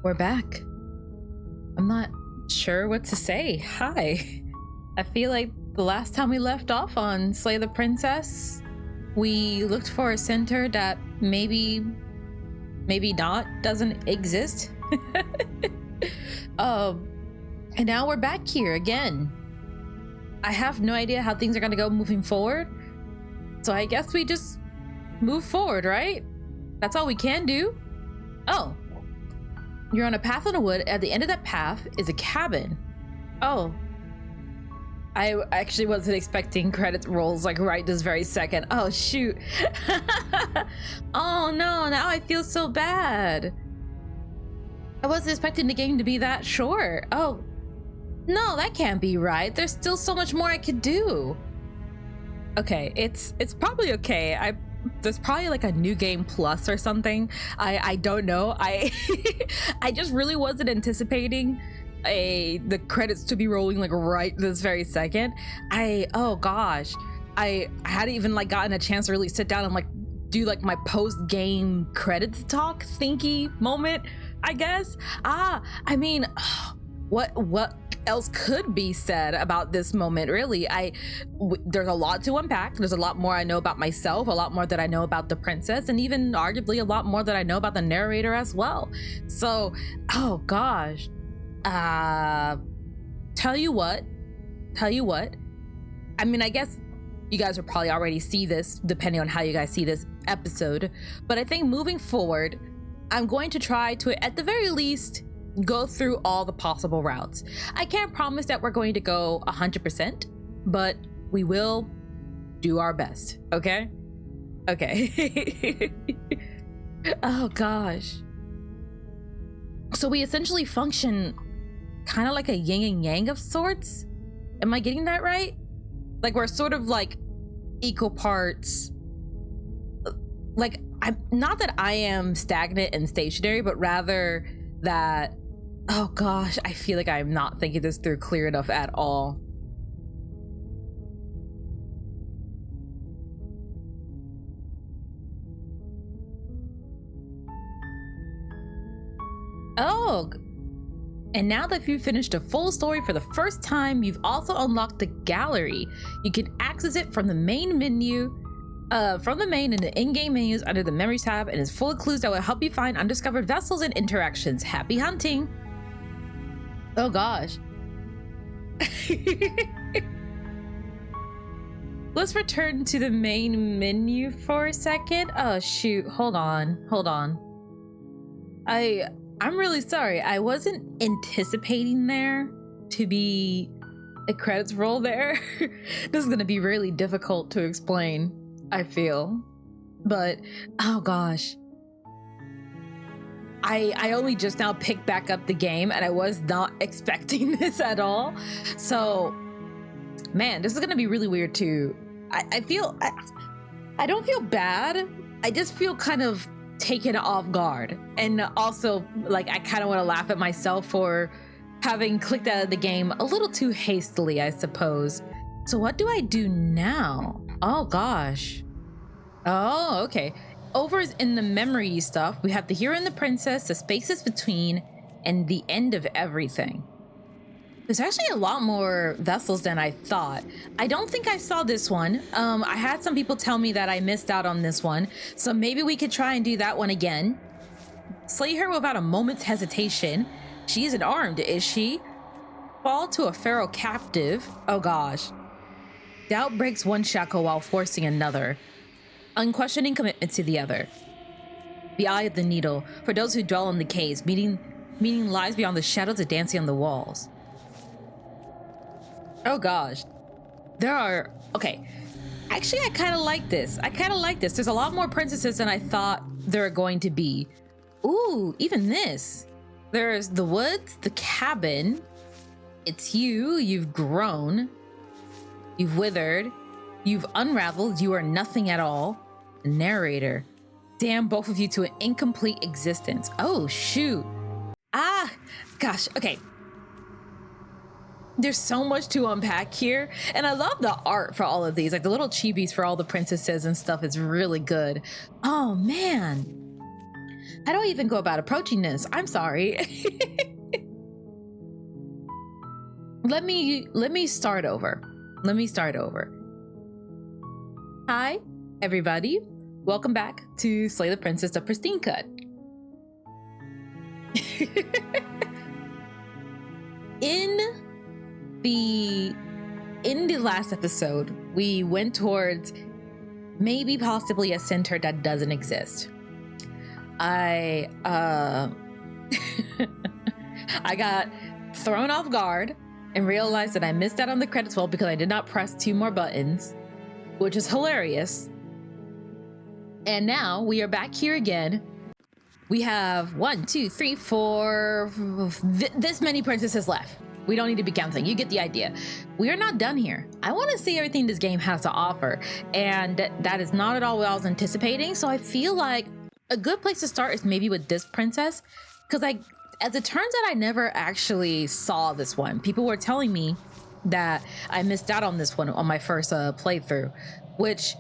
We're back. I'm not sure what to say. Hi. I feel like the last time we left off on Slay the Princess, we looked for a center that maybe not doesn't exist. And now we're back here again. I have no idea how things are gonna go moving forward. So I guess we just move forward, right? That's all we can do. Oh. You're on a path in the wood. At the end of that path is a cabin. Oh. I actually wasn't expecting credit rolls like right this very second. Oh, shoot. Oh, no. Now I feel so bad. I wasn't expecting the game to be that short. Oh, no, that can't be right. There's still so much more I could do. Okay, it's probably okay. There's probably like a new game plus or something. I don't know. I just really wasn't anticipating the credits to be rolling like right this very second. Oh gosh, I hadn't even like gotten a chance to really sit down and like do like my post game credits talk thinky moment, I guess. I mean, what else could be said about this moment, really? There's a lot to unpack. There's a lot more I know about myself, a lot more that I know about the princess, and even arguably a lot more that I know about the narrator as well. So, oh gosh. Tell you what. I mean, I guess you guys will probably already see this depending on how you guys see this episode, but I think moving forward, I'm going to try to, at the very least, go through all the possible routes. I can't promise that we're going to go 100%, but we will do our best, okay? Okay. Oh gosh. So we essentially function kind of like a yin and yang of sorts? Am I getting that right? Like we're sort of like equal parts. Like, not that I am stagnant and stationary, but rather that, oh gosh, I feel like I'm not thinking this through clear enough at all. Oh, and now that you've finished a full story for the first time, you've also unlocked the gallery. You can access it from the main menu, from the main in the in-game menus under the memories tab, and is full of clues that will help you find undiscovered vessels and interactions. Happy hunting! Oh gosh. Let's return to the main menu for a second. Oh shoot, hold on. I'm really sorry. I wasn't anticipating there to be a credits roll there. This is gonna be really difficult to explain, I feel. But, oh gosh. I only just now picked back up the game and I was not expecting this at all. So, man, this is gonna be really weird too. I don't feel bad. I just feel kind of taken off guard, and also like I kind of want to laugh at myself for having clicked out of the game a little too hastily, I suppose. So what do I do now? Oh gosh. Oh, okay. Over in the memory stuff, we have the hero and the princess, the spaces between, and the end of everything. There's actually a lot more vessels than I thought. I don't think I saw this one. I had some people tell me that I missed out on this one, so maybe we could try and do that one again. Slay her without a moment's hesitation. She isn't armed, is she? Fall to a pharaoh captive. Oh gosh. Doubt breaks one shackle while forcing another. Unquestioning commitment to the other. The eye of the needle. For those who dwell in the caves, meaning lies beyond the shadows of dancing on the walls. Oh gosh. Okay. Actually, I kind of like this. There's a lot more princesses than I thought there were going to be. Ooh, even this. There's the woods, the cabin. It's you've grown. You've withered. You've unraveled. You are nothing at all. The narrator. Damn both of you to an incomplete existence. Oh, shoot. Ah, gosh, okay. There's so much to unpack here, and I love the art for all of these. Like the little chibis for all the princesses and stuff is really good. Oh man, How do I even go about approaching this? I'm sorry. Let me start over. Hi, everybody. Welcome back to Slay the Princess, the Pristine Cut. In the last episode, we went towards maybe possibly a center that doesn't exist. I I got thrown off guard and realized that I missed out on the credits roll because I did not press 2 more buttons, which is hilarious. And now we are back here again. We have 1, 2, 3, 4, this many princesses left. We don't need to be counting. You get the idea. We are not done here. I want to see everything this game has to offer, and that is not at all what I was anticipating. So I feel like a good place to start is maybe with this princess, because as it turns out, I never actually saw this one. People were telling me that I missed out on this one on my first playthrough, which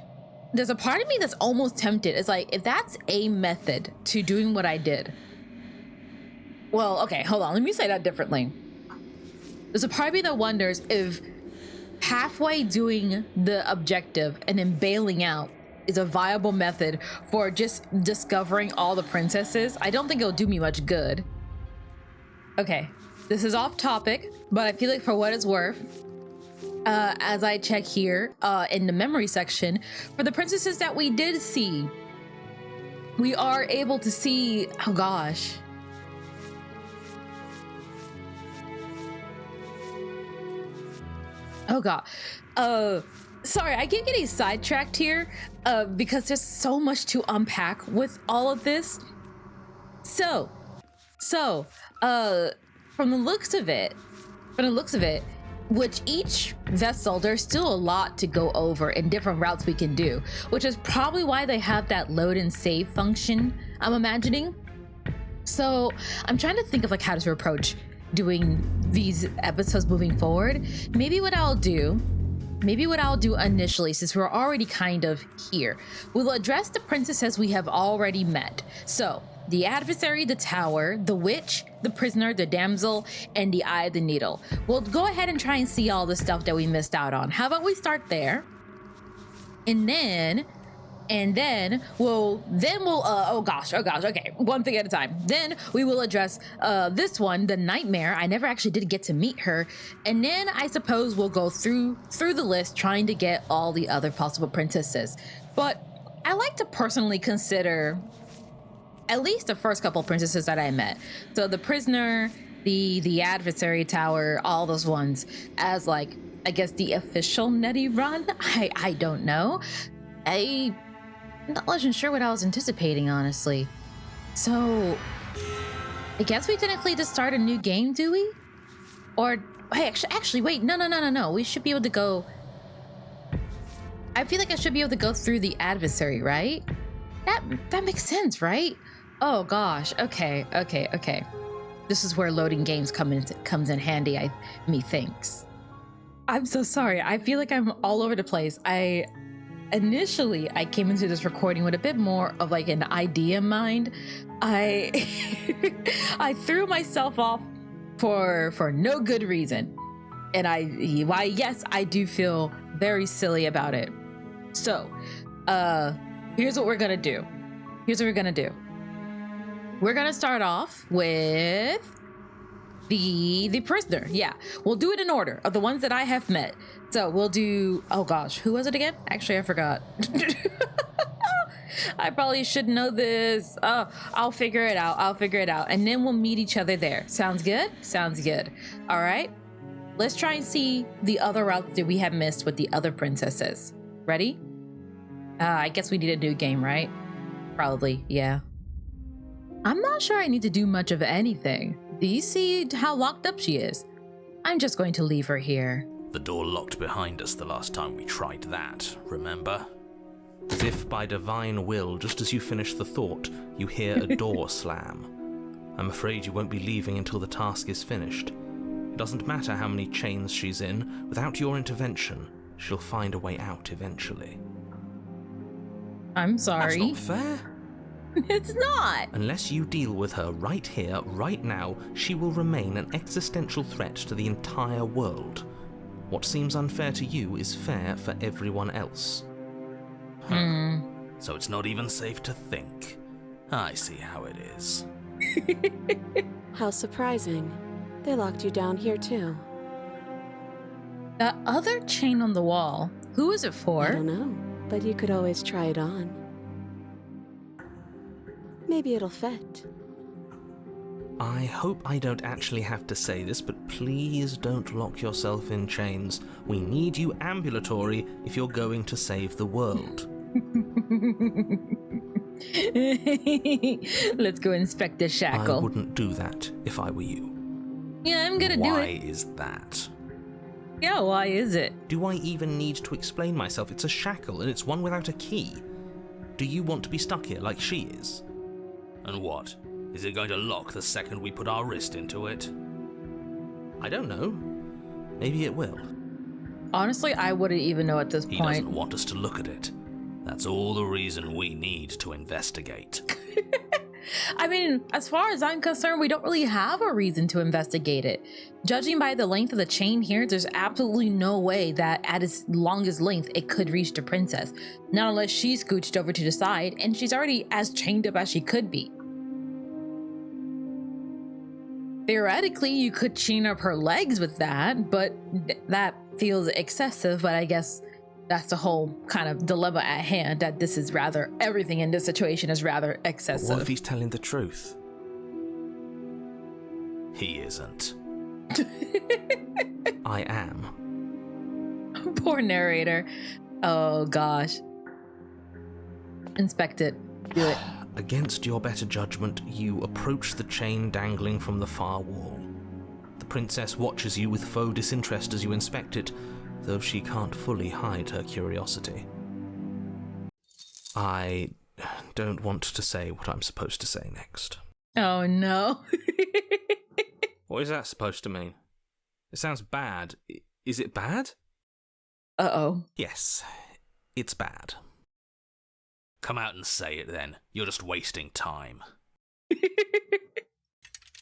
there's a part of me that's almost tempted. It's like, if that's a method to doing what I did. Well, okay, hold on. Let me say that differently. There's a part of me that wonders if halfway doing the objective and then bailing out is a viable method for just discovering all the princesses. I don't think it'll do me much good. Okay, this is off topic, but I feel like for what it's worth, as I check here in the memory section, for the princesses that we did see, we are able to see, oh gosh. Oh god. Sorry, I keep getting sidetracked here because there's so much to unpack with all of this. So, from the looks of it, with each vessel, there's still a lot to go over and different routes we can do, which is probably why they have that load and save function, I'm imagining. So I'm trying to think of like how to approach doing these episodes moving forward. Maybe what I'll do initially, since we're already kind of here, we'll address the princesses we have already met. So the adversary, the tower, the witch, the prisoner, the damsel, and the eye of the needle. We'll go ahead and try and see all the stuff that we missed out on. How about we start there? And then we'll oh gosh, okay, one thing at a time. Then we will address this one, the nightmare. I never actually did get to meet her. And then I suppose we'll go through the list trying to get all the other possible princesses. But I like to personally consider at least the first couple princesses that I met. So the prisoner, the adversary tower, all those ones as like, I guess the official Nettie run. I don't know. I'm not even sure what I was anticipating, honestly. So I guess we technically just start a new game, do we? Or hey, actually wait, no. We should be able to go. I feel like I should be able to go through the adversary, right? That makes sense, right? Oh gosh, okay. This is where loading games comes in handy, methinks. I'm so sorry. I feel like I'm all over the place. Initially, I came into this recording with a bit more of like an idea in mind. I threw myself off for no good reason. And yes, I do feel very silly about it. So, here's what we're gonna do. We're gonna start off with the prisoner. Yeah, we'll do it in order of the ones that I have met. So we'll do, oh gosh, who was it again? Actually, I forgot. I probably should know this. I'll figure it out. And then we'll meet each other there. Sounds good? All right. Let's try and see the other routes that we have missed with the other princesses. Ready? I guess we need a new game, right? Probably, yeah. I'm not sure I need to do much of anything. Do you see how locked up she is? I'm just going to leave her here. The door locked behind us the last time we tried that, remember? As if by divine will, just as you finish the thought, you hear a door slam. I'm afraid you won't be leaving until the task is finished. It doesn't matter how many chains she's in, without your intervention, she'll find a way out eventually. I'm sorry. That's not fair. It's not. Unless you deal with her right here, right now, she will remain an existential threat to the entire world. What seems unfair to you is fair for everyone else. So it's not even safe to think. I see how it is. How surprising. They locked you down here too. That other chain on the wall, who is it for? I don't know, but you could always try it on. Maybe it'll fit. I hope I don't actually have to say this, but please don't lock yourself in chains. We need you ambulatory if you're going to save the world. Let's go inspect the shackle. I wouldn't do that if I were you. Yeah, I'm gonna do Why it. is that? Yeah, why is it? Do I even need to explain myself? It's a shackle and it's one without a key. Do you want to be stuck here like she is? And what? Is it going to lock the second we put our wrist into it? I don't know. Maybe it will. Honestly, I wouldn't even know at this He point. doesn't want us to look at it. That's all the reason we need to investigate. I mean, as far as I'm concerned, we don't really have a reason to investigate it. Judging by the length of the chain here, there's absolutely no way that at its longest length it could reach the princess. Not unless she's scooched over to the side, and she's already as chained up as she could be. Theoretically, you could chain up her legs with that, but that feels excessive, but I guess that's the whole kind of dilemma at hand, that this is rather, everything in this situation is rather excessive. What if he's telling the truth? He isn't. I am. Poor narrator. Oh gosh. Inspect it. Do it. Against your better judgment, you approach the chain dangling from the far wall. The princess watches you with faux disinterest as you inspect it, though she can't fully hide her curiosity. I don't want to say what I'm supposed to say next. Oh no. What is that supposed to mean? It sounds bad. Is it bad? Uh-oh. Yes, it's bad. Come out and say it then. You're just wasting time.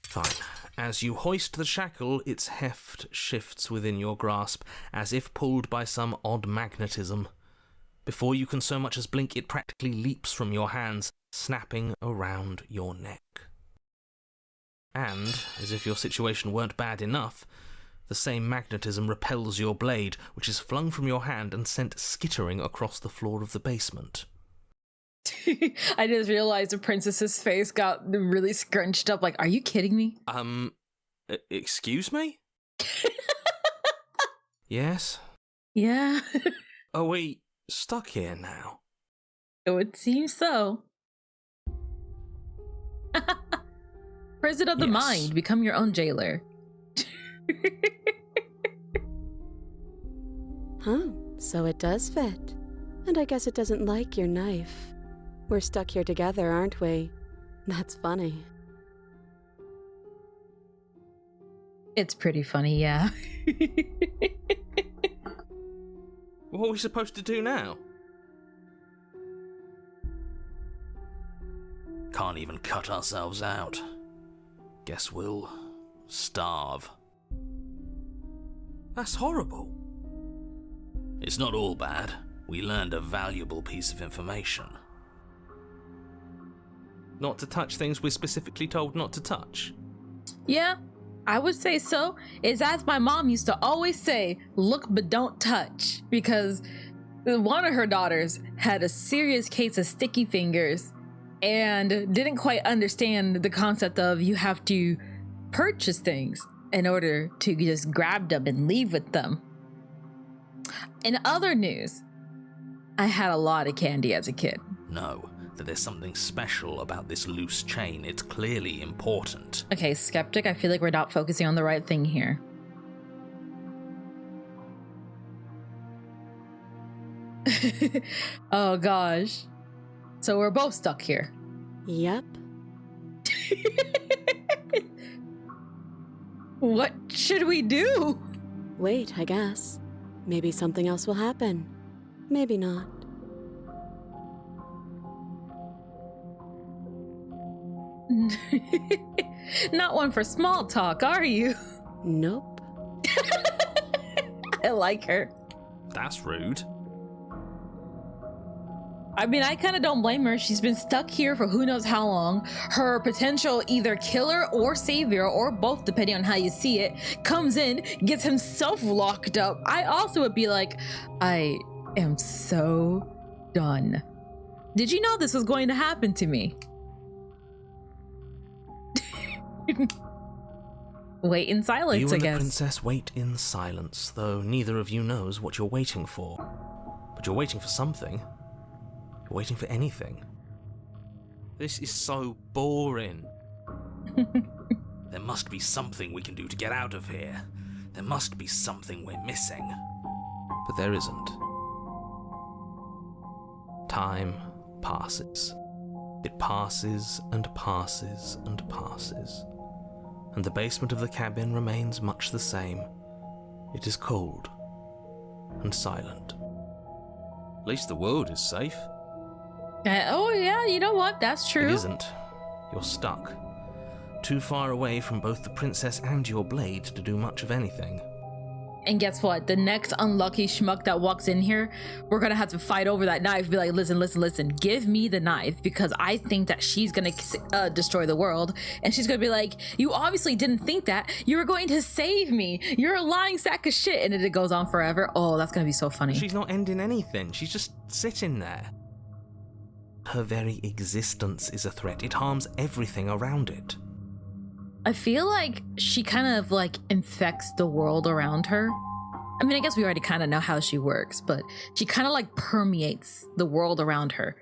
Fine. As you hoist the shackle, its heft shifts within your grasp, as if pulled by some odd magnetism. Before you can so much as blink, it practically leaps from your hands, snapping around your neck. And, as if your situation weren't bad enough, the same magnetism repels your blade, which is flung from your hand and sent skittering across the floor of the basement. I just realized the princess's face got really scrunched up. Like, are you kidding me? Excuse me? Yes? Yeah. Are we stuck here now? It would seem so. Prison of the Yes. mind. Become your own jailer. Huh, so it does fit. And I guess it doesn't like your knife. We're stuck here together, aren't we? That's funny. It's pretty funny, yeah. What are we supposed to do now? Can't even cut ourselves out. Guess we'll starve. That's horrible. It's not all bad. We learned a valuable piece of information. Not to touch things we're specifically told not to touch? Yeah, I would say so. It's as my mom used to always say, look but don't touch. Because one of her daughters had a serious case of sticky fingers and didn't quite understand the concept of you have to purchase things in order to just grab them and leave with them. In other news, I had a lot of candy as a kid. No, that there's something special about this loose chain. It's clearly important. Okay, skeptic, I feel like we're not focusing on the right thing here. Oh gosh. So we're both stuck here. Yep. What should we do? Wait, I guess. Maybe something else will happen. Maybe not. Not one for small talk, are you? Nope. I like her. That's rude. I mean, I kind of don't blame her. She's been stuck here for who knows how long. Her potential either killer or savior, or both, depending on how you see it, comes in, gets himself locked up. I also would be like, I am so done. Did you know this was going to happen to me? Wait in silence, You I and the guess. princess wait in silence, though neither of you knows what you're waiting for. But you're waiting for something. You're waiting for anything. This is so boring. There must be something we can do to get out of here. There must be something we're missing. But there isn't. Time passes. It passes and passes and passes. And the basement of the cabin remains much the same. It is cold and silent. At least the world is safe. Oh yeah, you know what? That's true. It isn't. You're stuck. Too far away from both the princess and your blade to do much of anything. And guess what? The next unlucky schmuck that walks in here, we're gonna have to fight over that knife. Be like, listen, give me the knife, because I think that she's gonna destroy the world. And she's gonna be like, you obviously didn't think that. You were going to save me. You're a lying sack of shit. And it goes on forever. Oh, that's gonna be so funny. She's not ending anything. She's just sitting there. Her very existence is a threat. It harms everything around it. I feel like she kind of like infects the world around her. I mean, I guess we already kind of know how she works, but she kind of like permeates the world around her.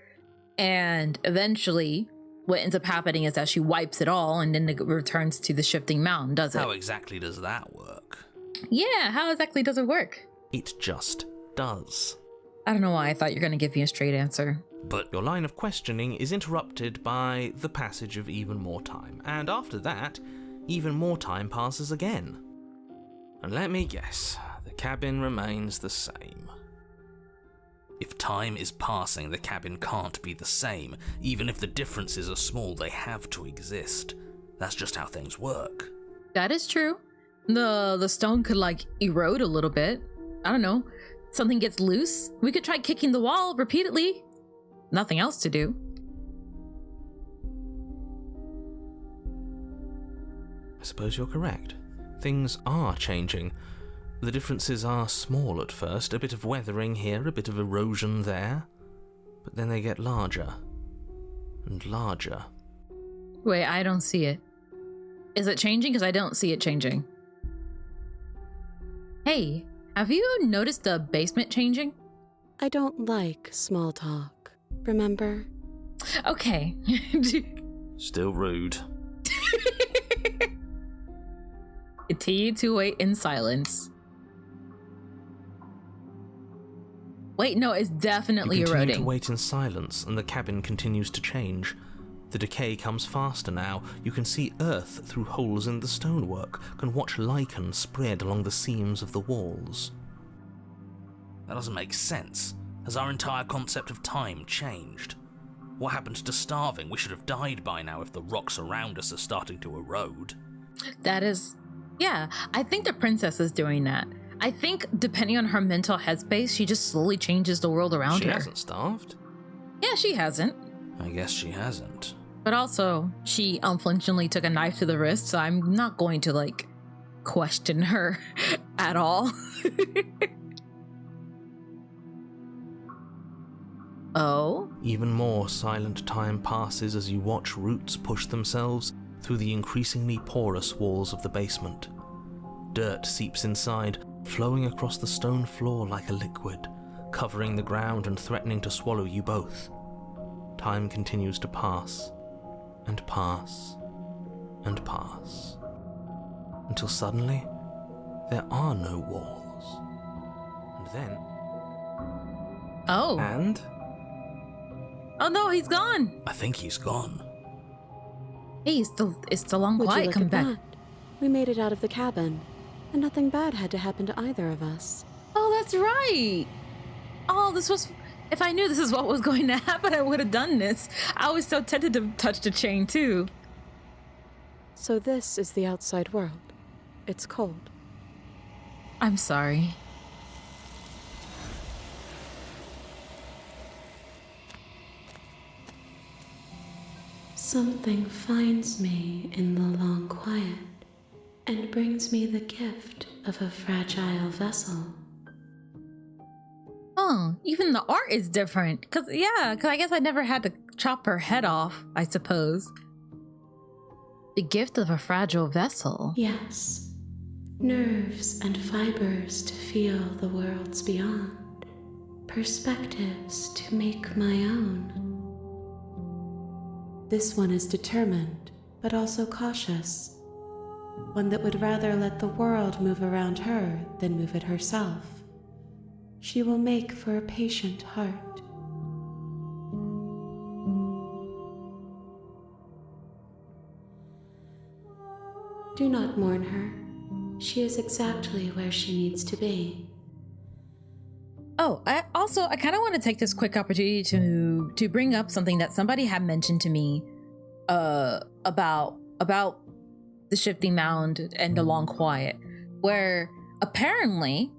And eventually what ends up happening is that she wipes it all, and then it returns to the shifting mountain, does it? How exactly does that work? Yeah, how exactly does it work? It just does. I don't know why I thought you were going to give me a straight answer. But your line of questioning is interrupted by the passage of even more time. And after that, even more time passes again. And let me guess, the cabin remains the same. If time is passing, the cabin can't be the same. Even if the differences are small, they have to exist. That's just how things work. That is true. The stone could like erode a little bit. I don't know. Something gets loose. We could try kicking the wall repeatedly. Nothing else to do. I suppose you're correct. Things are changing. The differences are small at first, a bit of weathering here, a bit of erosion there, but then they get larger and larger. Wait, I don't see it. Is it changing? Because I don't see it changing. Hey, have you noticed the basement changing? I don't like small talk. Remember? Okay. Still rude. Continue to wait in silence. Wait, no, it's definitely You continue eroding. to wait in silence, and the cabin continues to change. The decay comes faster now. You can see earth through holes in the stonework, can watch lichen spread along the seams of the walls. That doesn't make sense. Has our entire concept of time changed? What happened to starving? We should have died by now if the rocks around us are starting to erode. That is... Yeah, I think the princess is doing that. I think depending on her mental headspace, she just slowly changes the world around her. She hasn't starved. Yeah, she hasn't. I guess she hasn't. But also, she unflinchingly took a knife to the wrist, so I'm not going to, like, question her at all. Oh? Even more silent time passes as you watch roots push themselves through the increasingly porous walls of the basement. Dirt seeps inside, flowing across the stone floor like a liquid, covering the ground and threatening to swallow you both. Time continues to pass, and pass, and pass, until suddenly there are no walls. And then... Oh. And... Oh no, he's gone. I think he's gone. Hey, it's still on Would you quiet. look Come at back. that? We made it out of the cabin, and nothing bad had to happen to either of us. Oh, that's right. Oh, this was... If I knew this is what was going to happen, I would have done this. I was so tempted to touch the chain, too. So this is the outside world. It's cold. I'm sorry. Something finds me in the long quiet and brings me the gift of a fragile vessel. Oh, even the art is different. Cause I guess I never had to chop her head off, I suppose. The gift of a fragile vessel. Yes, nerves and fibers to feel the worlds beyond, perspectives to make my own. This one is determined, but also cautious. One that would rather let the world move around her than move it herself. She will make for a patient heart. Do not mourn her. She is exactly where she needs to be. Oh, I kind of want to take this quick opportunity to bring up something that somebody had mentioned to me about the shifting mound and the long quiet, where apparently,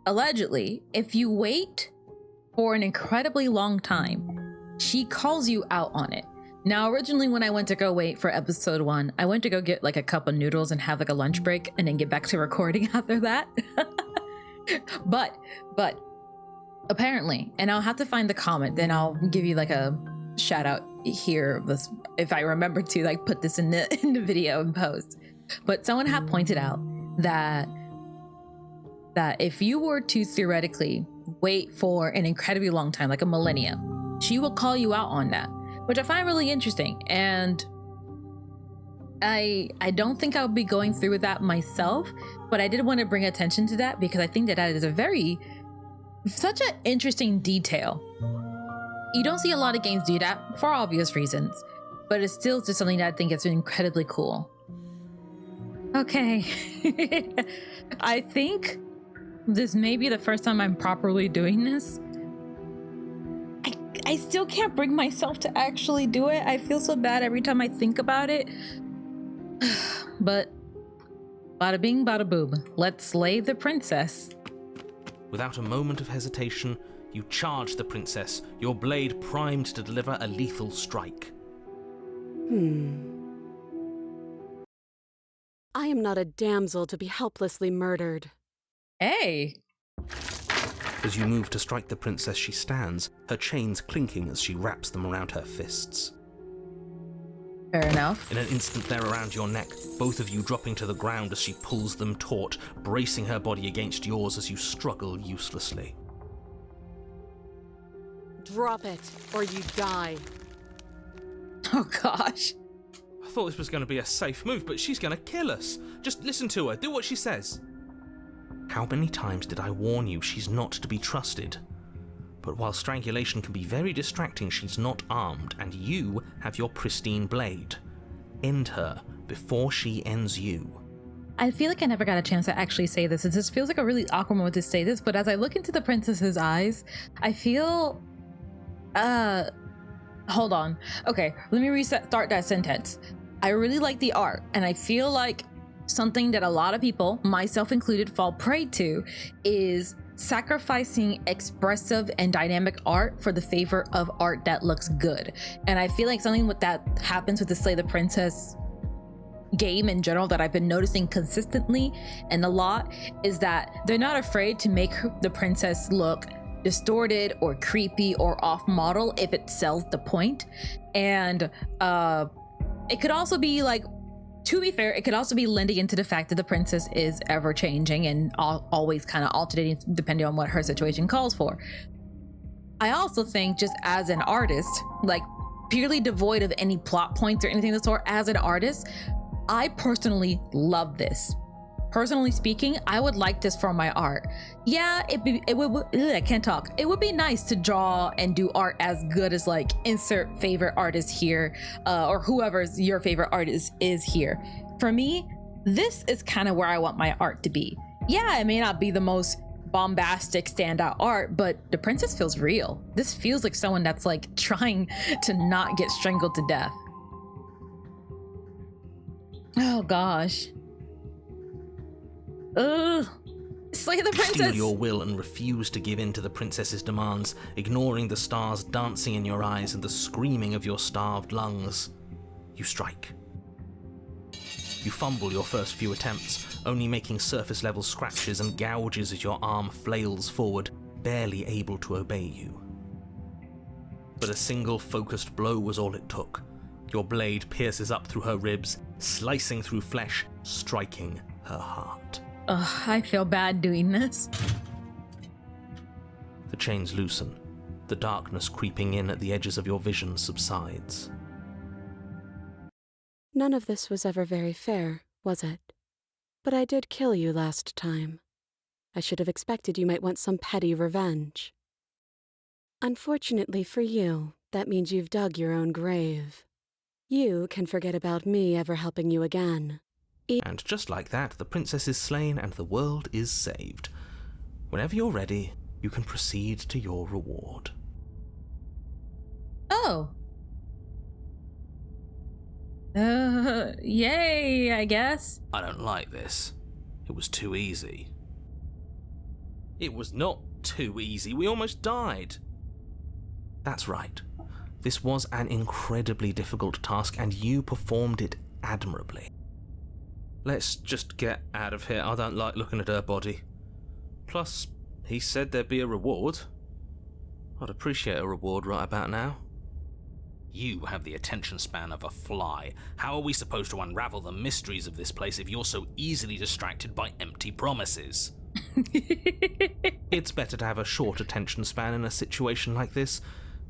allegedly, if you wait for an incredibly long time, she calls you out on it. Now, originally when I went to go wait for episode 1, I went to go get like a cup of noodles and have like a lunch break and then get back to recording after that. but apparently, and I'll have to find the comment, then I'll give you like a shout out here of this if I remember to like put this in the video and post. But someone had pointed out that if you were to theoretically wait for an incredibly long time, like a millennia, she will call you out on that, which I find really interesting. And I don't think I'll be going through with that myself, but I did want to bring attention to that because I think that is such an interesting detail. You don't see a lot of games do that for obvious reasons, but it's still just something that I think is incredibly cool. Okay. I think this may be the first time I'm properly doing this. I still can't bring myself to actually do it. I feel so bad every time I think about it. But bada bing, bada boom. Let's slay the princess. Without a moment of hesitation, you charge the princess, your blade primed to deliver a lethal strike. I am not a damsel to be helplessly murdered. Hey. As you move to strike the princess, she stands, her chains clinking as she wraps them around her fists. Fair enough. In an instant, they're around your neck, both of you dropping to the ground as she pulls them taut, bracing her body against yours as you struggle uselessly. Drop it, or you die. Oh gosh. I thought this was going to be a safe move, but she's going to kill us. Just listen to her, do what she says. How many times did I warn you she's not to be trusted? But while strangulation can be very distracting, she's not armed, and you have your pristine blade. End her before she ends you. I feel like I never got a chance to actually say this. It just feels like a really awkward moment to say this, but as I look into the princess's eyes, I feel... Hold on. Okay, let me start that sentence. I really like the art, and I feel like something that a lot of people, myself included, fall prey to is sacrificing expressive and dynamic art for the favor of art that looks good. And I feel like something with that happens with the Slay the Princess game in general that I've been noticing consistently and a lot is that they're not afraid to make the princess look distorted or creepy or off model if it sells the point. And it could also be like, to be fair, it could also be lending into the fact that the princess is ever changing and always kind of alternating depending on what her situation calls for. I also think just as an artist, like purely devoid of any plot points or anything of the sort, as an artist, I personally love this. Personally speaking, I would like this for my art. Yeah, I can't talk. It would be nice to draw and do art as good as like insert favorite artist here, or whoever's your favorite artist is here. For me, this is kind of where I want my art to be. Yeah, it may not be the most bombastic standout art, but the princess feels real. This feels like someone that's like trying to not get strangled to death. Oh gosh. Ugh. Slay the You princess. steel your will and refuse to give in to the princess's demands, ignoring the stars dancing in your eyes and the screaming of your starved lungs. You strike. You fumble your first few attempts, only making surface-level scratches and gouges as your arm flails forward, barely able to obey you. But a single focused blow was all it took. Your blade pierces up through her ribs, slicing through flesh, striking her heart. Ugh, I feel bad doing this. The chains loosen. The darkness creeping in at the edges of your vision subsides. None of this was ever very fair, was it? But I did kill you last time. I should have expected you might want some petty revenge. Unfortunately for you, that means you've dug your own grave. You can forget about me ever helping you again. And just like that, the princess is slain and the world is saved. Whenever you're ready, you can proceed to your reward. Oh. Yay, I guess. I don't like this. It was too easy. It was not too easy. We almost died. That's right. This was an incredibly difficult task, and you performed it admirably. Let's just get out of here. I don't like looking at her body. Plus, he said there'd be a reward. I'd appreciate a reward right about now. You have the attention span of a fly. How are we supposed to unravel the mysteries of this place if you're so easily distracted by empty promises? It's better to have a short attention span in a situation like this.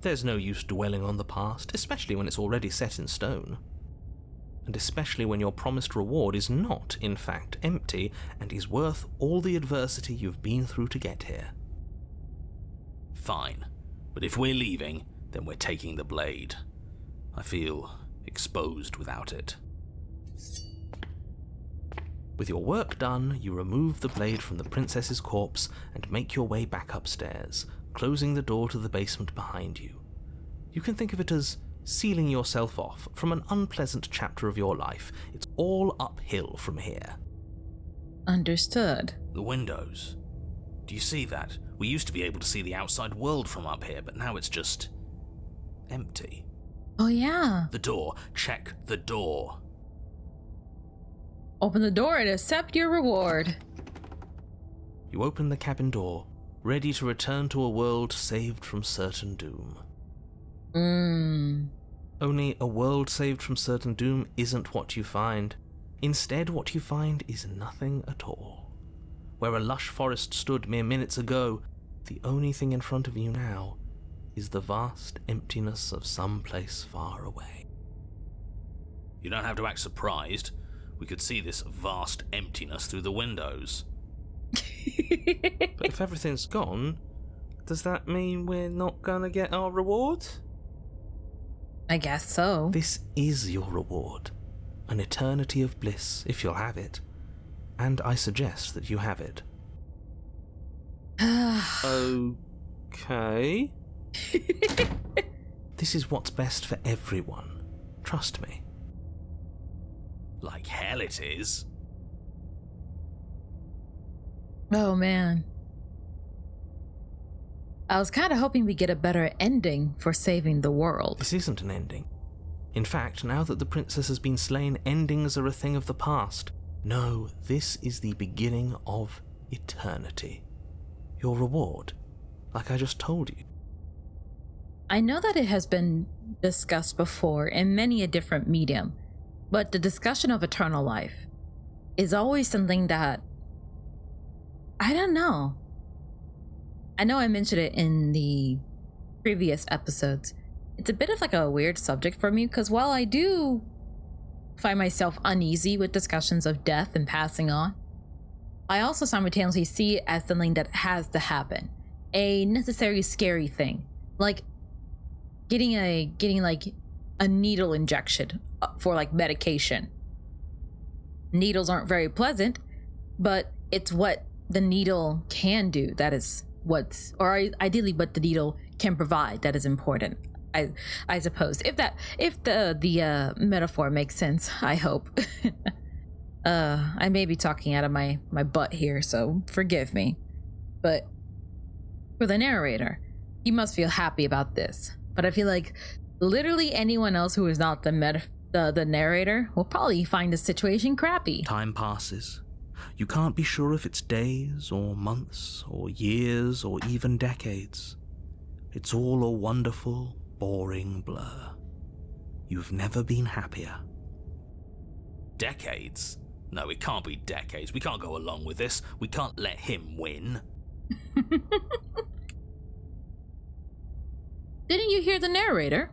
There's no use dwelling on the past, especially when it's already set in stone. And especially when your promised reward is not, in fact, empty and is worth all the adversity you've been through to get here. Fine, but if we're leaving, then we're taking the blade. I feel exposed without it. With your work done, you remove the blade from the princess's corpse and make your way back upstairs, closing the door to the basement behind you. You can think of it as sealing yourself off from an unpleasant chapter of your life. It's all uphill from here. Understood. The windows. Do you see that? We used to be able to see the outside world from up here, but now it's just empty. Oh yeah. The door. Check the door. Open the door and accept your reward. You open the cabin door, ready to return to a world saved from certain doom. Only a world saved from certain doom isn't what you find. Instead, what you find is nothing at all. Where a lush forest stood mere minutes ago, the only thing in front of you now is the vast emptiness of some place far away. You don't have to act surprised. We could see this vast emptiness through the windows. But if everything's gone, does that mean we're not gonna get our reward? I guess so. This is your reward. An eternity of bliss, if you'll have it. And I suggest that you have it. Okay. This is what's best for everyone. Trust me. Like hell it is. Oh man. I was kind of hoping we get a better ending for saving the world. This isn't an ending. In fact, now that the princess has been slain, endings are a thing of the past. No, this is the beginning of eternity. Your reward, like I just told you. I know that it has been discussed before in many a different medium, but the discussion of eternal life is always something that, I don't know. I know I mentioned it in the previous episodes. It's a bit of like a weird subject for me because while I do find myself uneasy with discussions of death and passing on, I also simultaneously see it as something that has to happen. A necessary scary thing. Like getting like a needle injection for like medication. Needles aren't very pleasant, but it's what the needle can do that is ideally what the needle can provide that is important. I suppose, if the metaphor makes sense. I hope. I may be talking out of my butt here, so forgive me. But for the narrator, he must feel happy about this. But I feel like literally anyone else who is not the narrator will probably find the situation crappy. Time passes. You can't be sure if it's days or months or years or even decades. It's all a wonderful, boring blur. You've never been happier. Decades? No, it can't be decades. We can't go along with this. We can't let him win. Didn't you hear the narrator?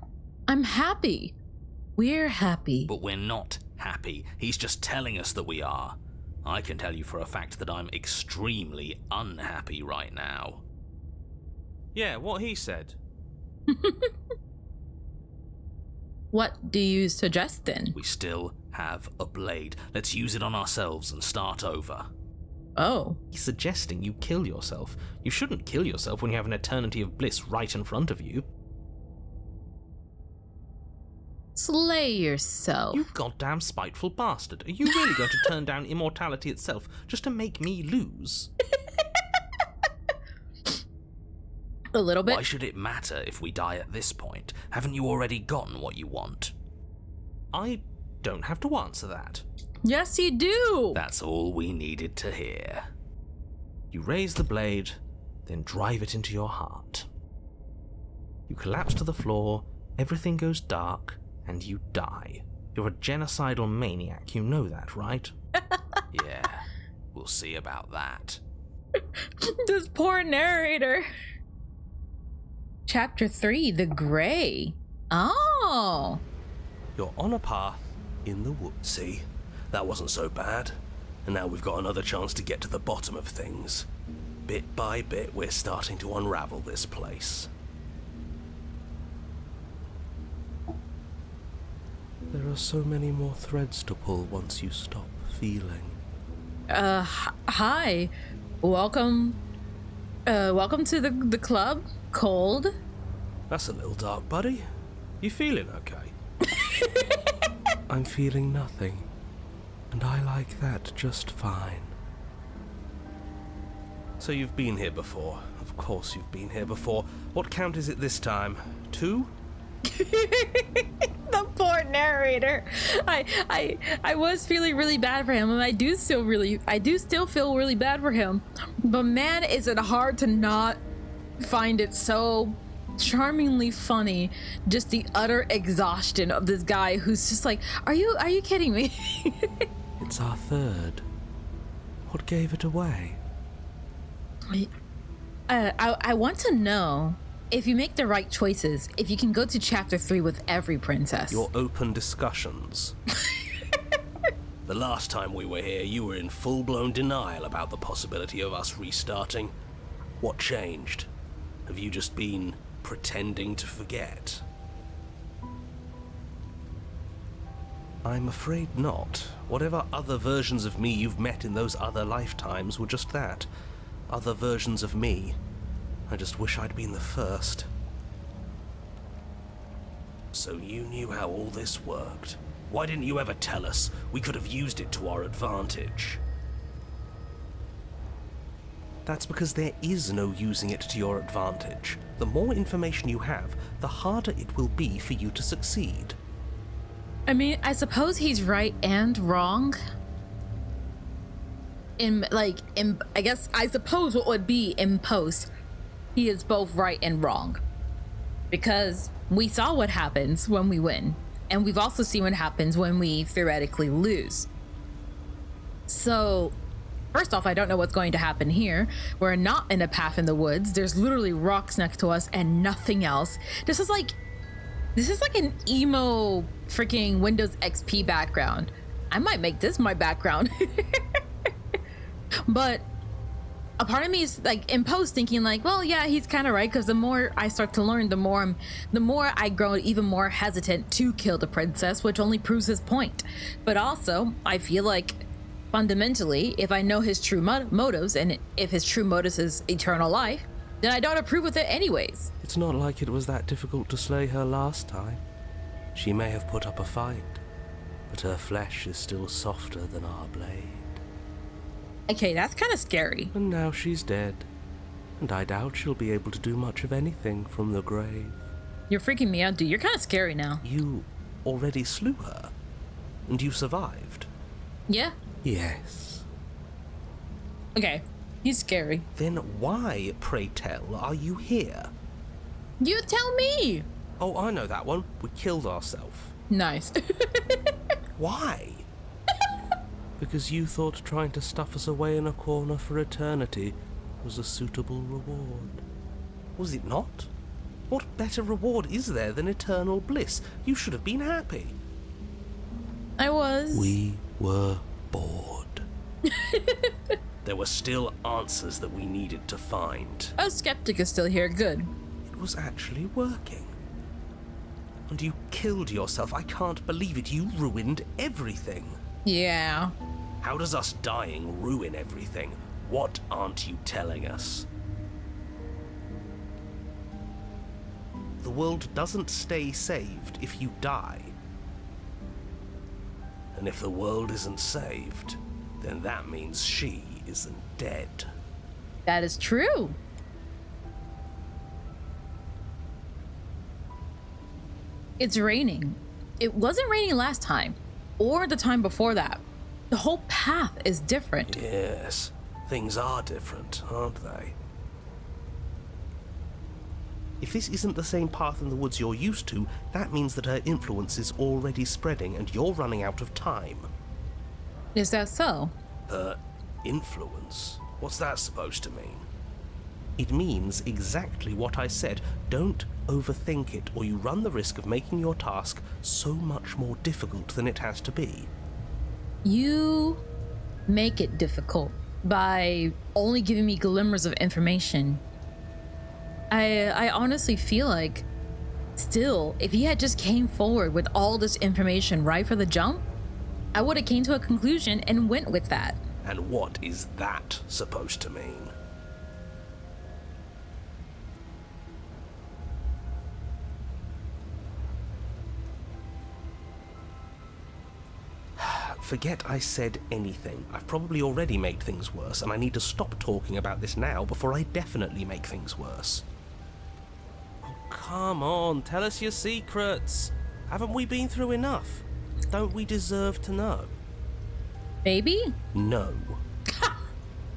I'm happy. We're happy. But we're not happy. He's just telling us that we are. I can tell you for a fact that I'm extremely unhappy right now. Yeah, what he said. What do you suggest then? We still have a blade. Let's use it on ourselves and start over. Oh. He's suggesting you kill yourself. You shouldn't kill yourself when you have an eternity of bliss right in front of you. Slay yourself. You goddamn spiteful bastard. Are you really going to turn down immortality itself just to make me lose? A little bit. Why should it matter if we die at this point? Haven't you already gotten what you want? I don't have to answer that. Yes, you do. That's all we needed to hear. You raise the blade, then drive it into your heart. You collapse to the floor, everything goes dark, and you die. You're a genocidal maniac, you know that, right? Yeah, we'll see about that. This poor narrator. Chapter 3, The Grey. Oh. You're on a path in the woods. See, that wasn't so bad. And now we've got another chance to get to the bottom of things. Bit by bit, we're starting to unravel this place. There are so many more threads to pull once you stop feeling. Hi. Welcome to the club, Cold. That's a little dark, buddy. You feeling okay? I'm feeling nothing. And I like that just fine. So you've been here before. Of course you've been here before. What count is it this time? 2? The poor narrator. I was feeling really bad for him, and I do still feel really bad for him. But man, is it hard to not find it so charmingly funny, just the utter exhaustion of this guy who's just like, are you kidding me? It's our third. What gave it away? I want to know if you make the right choices, if you can go to chapter 3 with every princess. Your open discussions. The last time we were here, you were in full-blown denial about the possibility of us restarting. What changed? Have you just been pretending to forget? I'm afraid not. Whatever other versions of me you've met in those other lifetimes were just that. Other versions of me. I just wish I'd been the first. So you knew how all this worked. Why didn't you ever tell us? We could have used it to our advantage. That's because there is no using it to your advantage. The more information you have, the harder it will be for you to succeed. I mean, I suppose he's right and wrong. I suppose what would be in post, he is both right and wrong. Because we saw what happens when we win, and we've also seen what happens when we theoretically lose. So, first off, I don't know what's going to happen here. We're not in a path in the woods. There's literally rocks next to us and nothing else. This is like an emo freaking Windows XP background. I might make this my background. But a part of me is like in post thinking like, well, yeah, he's kind of right, because the more I start to learn, the more I grow even more hesitant to kill the princess, which only proves his point. But also, I feel like fundamentally, if I know his true motives, and if his true motives is eternal life, then I don't approve of it anyways. It's not like it was that difficult to slay her last time. She may have put up a fight, but her flesh is still softer than our blade. Okay, that's kind of scary. And now she's dead, and I doubt she'll be able to do much of anything from the grave. You're freaking me out, dude. You're kind of scary now. You already slew her, and you survived. Yeah? Yes. Okay, he's scary. Then why, pray tell, are you here? You tell me. Oh, I know that one. We killed ourselves. Nice. Why? Because you thought trying to stuff us away in a corner for eternity was a suitable reward. Was it not? What better reward is there than eternal bliss? You should have been happy. I was. We were bored. There were still answers that we needed to find. A skeptic is still here. Good. It was actually working. And you killed yourself. I can't believe it. You ruined everything. Yeah. How does us dying ruin everything? What aren't you telling us? The world doesn't stay saved if you die. And if the world isn't saved, then that means she isn't dead. That is true. It's raining. It wasn't raining last time, or the time before that. The whole path is different. Yes, things are different, aren't they? If this isn't the same path in the woods you're used to, that means that her influence is already spreading and you're running out of time. Is that so? Her influence? What's that supposed to mean? It means exactly what I said. Don't overthink it, or you run the risk of making your task so much more difficult than it has to be. You make it difficult by only giving me glimmers of information. I honestly feel like, still, if he had just came forward with all this information right for the jump, I would have came to a conclusion and went with that. And what is that supposed to mean? Forget I said anything. I've probably already made things worse, and I need to stop talking about this now before I definitely make things worse. Oh, come on, tell us your secrets. Haven't we been through enough? Don't we deserve to know? Baby? No.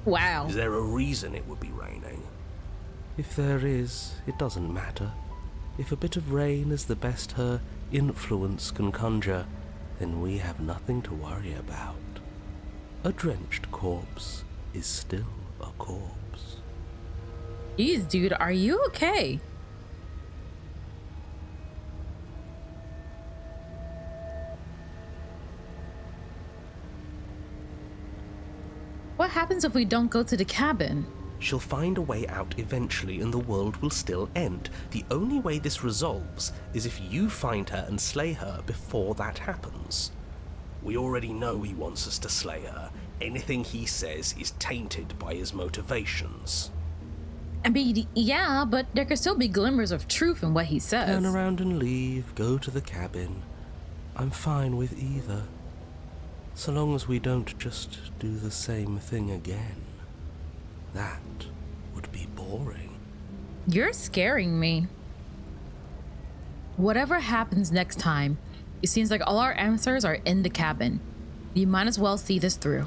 Wow. Is there a reason it would be raining? If there is, it doesn't matter. If a bit of rain is the best her influence can conjure, then we have nothing to worry about. A drenched corpse is still a corpse. Jeez, dude, are you okay? What happens if we don't go to the cabin? She'll find a way out eventually and the world will still end. The only way this resolves is if you find her and slay her before that happens. We already know he wants us to slay her. Anything he says is tainted by his motivations. I mean, yeah, but there could still be glimmers of truth in what he says. Turn around and leave, go to the cabin. I'm fine with either. So long as we don't just do the same thing again. That would be boring. You're scaring me. Whatever happens next time, it seems like all our answers are in the cabin. You might as well see this through.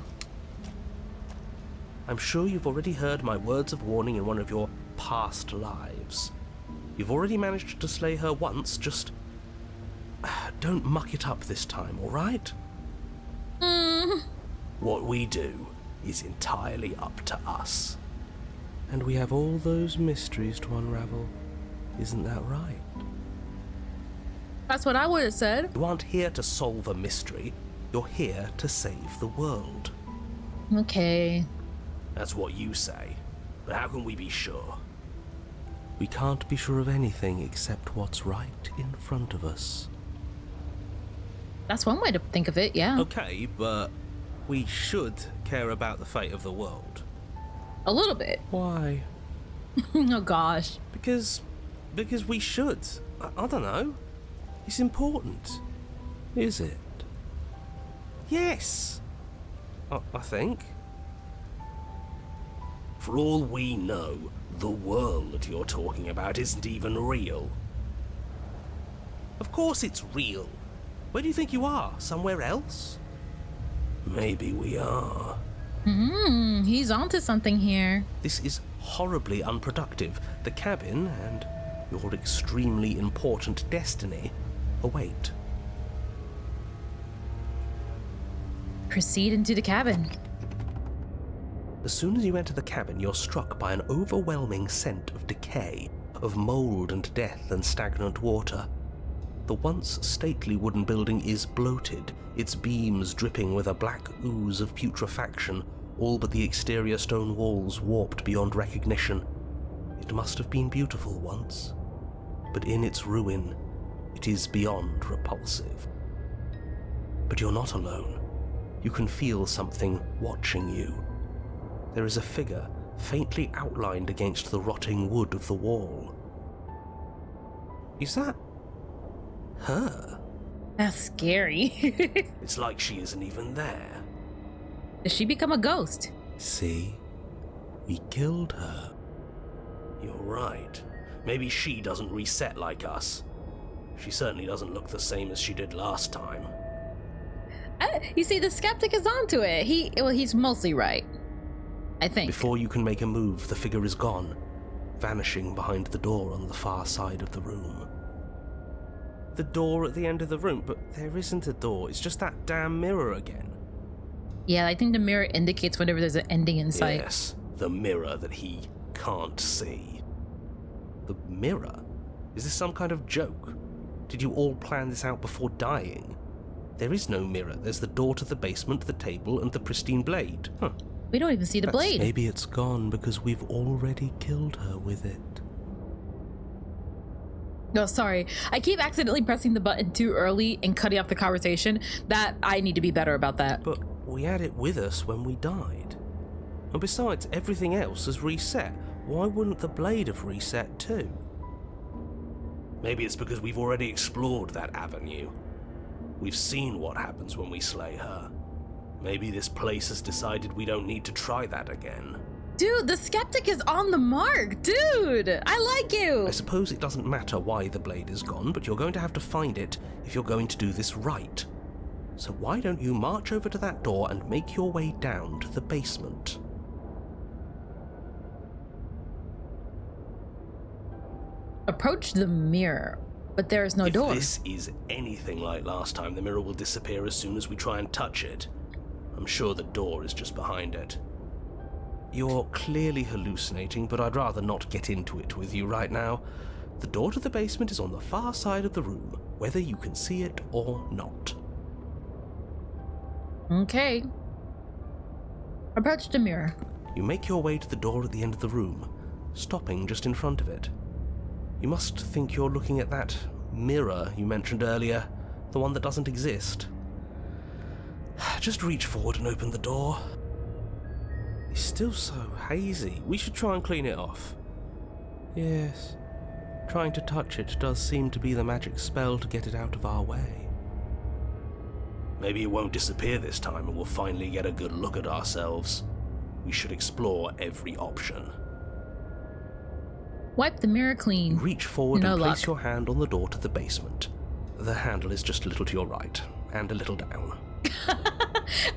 I'm sure you've already heard my words of warning in one of your past lives. You've already managed to slay her once, just don't muck it up this time, all right? What we do is entirely up to us. And we have all those mysteries to unravel. Isn't that right? That's what I would have said. You aren't here to solve a mystery. You're here to save the world. Okay. That's what you say. But how can we be sure? We can't be sure of anything except what's right in front of us. That's one way to think of it, yeah. Okay, but we should care about the fate of the world. A little bit. Why? Oh gosh. Because we should. I don't know. It's important. Is it? Yes. I think. For all we know, the world you're talking about isn't even real. Of course it's real. Where do you think you are? Somewhere else? Maybe we are. He's onto something here. This is horribly unproductive. The cabin and your extremely important destiny await. Proceed into the cabin. As soon as you enter the cabin, you're struck by an overwhelming scent of decay, of mold and death and stagnant water. The once stately wooden building is bloated, its beams dripping with a black ooze of putrefaction, all but the exterior stone walls warped beyond recognition. It must have been beautiful once, but in its ruin, it is beyond repulsive. But you're not alone. You can feel something watching you. There is a figure faintly outlined against the rotting wood of the wall. Is that her? That's scary. It's like she isn't even there. Does she become a ghost? See? We killed her. You're right. Maybe she doesn't reset like us. She certainly doesn't look the same as she did last time. You see, the skeptic is onto it. He's mostly right, I think. Before you can make a move, the figure is gone, vanishing behind the door on the far side of the room. The door at the end of the room? But there isn't a door, it's just that damn mirror again. Yeah, I think the mirror indicates whenever there's an ending in sight. Yes, the mirror that he can't see. The mirror? Is this some kind of joke? Did you all plan this out before dying? There is no mirror. There's the door to the basement, the table, and the pristine blade. Huh. We don't even see the blade. Maybe it's gone because we've already killed her with it. No, sorry. I keep accidentally pressing the button too early and cutting off the conversation. That I need to be better about that. But we had it with us when we died. And besides, everything else has reset. Why wouldn't the blade have reset too? Maybe it's because we've already explored that avenue. We've seen what happens when we slay her. Maybe this place has decided we don't need to try that again. Dude, the skeptic is on the mark. Dude, I like you. I suppose it doesn't matter why the blade is gone, but you're going to have to find it if you're going to do this right. So why don't you march over to that door and make your way down to the basement? Approach the mirror, but there is no door. If this is anything like last time, the mirror will disappear as soon as we try and touch it. I'm sure the door is just behind it. You're clearly hallucinating, but I'd rather not get into it with you right now. The door to the basement is on the far side of the room, whether you can see it or not. Okay. Approach the mirror. You make your way to the door at the end of the room, stopping just in front of it. You must think you're looking at that mirror you mentioned earlier, the one that doesn't exist. Just reach forward and open the door. It's still so hazy. We should try and clean it off. Yes, trying to touch it does seem to be the magic spell to get it out of our way. Maybe it won't disappear this time and we'll finally get a good look at ourselves. We should explore every option. Wipe the mirror clean. Reach forward No and luck. place your hand on the door to the basement. The handle is just a little to your right, and a little down.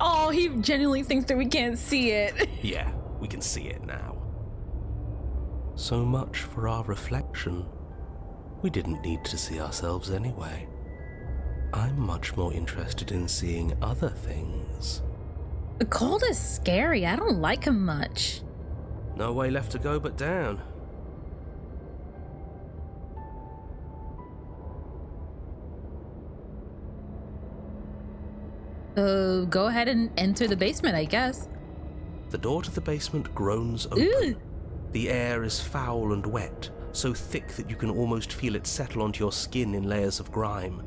Oh, he genuinely thinks that we can't see it. Yeah, we can see it now. So much for our reflection. We didn't need to see ourselves anyway. I'm much more interested in seeing other things. The cold is scary. I don't like him much. No way left to go but down. Go ahead and enter the basement, I guess. The door to the basement groans open. Ooh. The air is foul and wet, so thick that you can almost feel it settle onto your skin in layers of grime.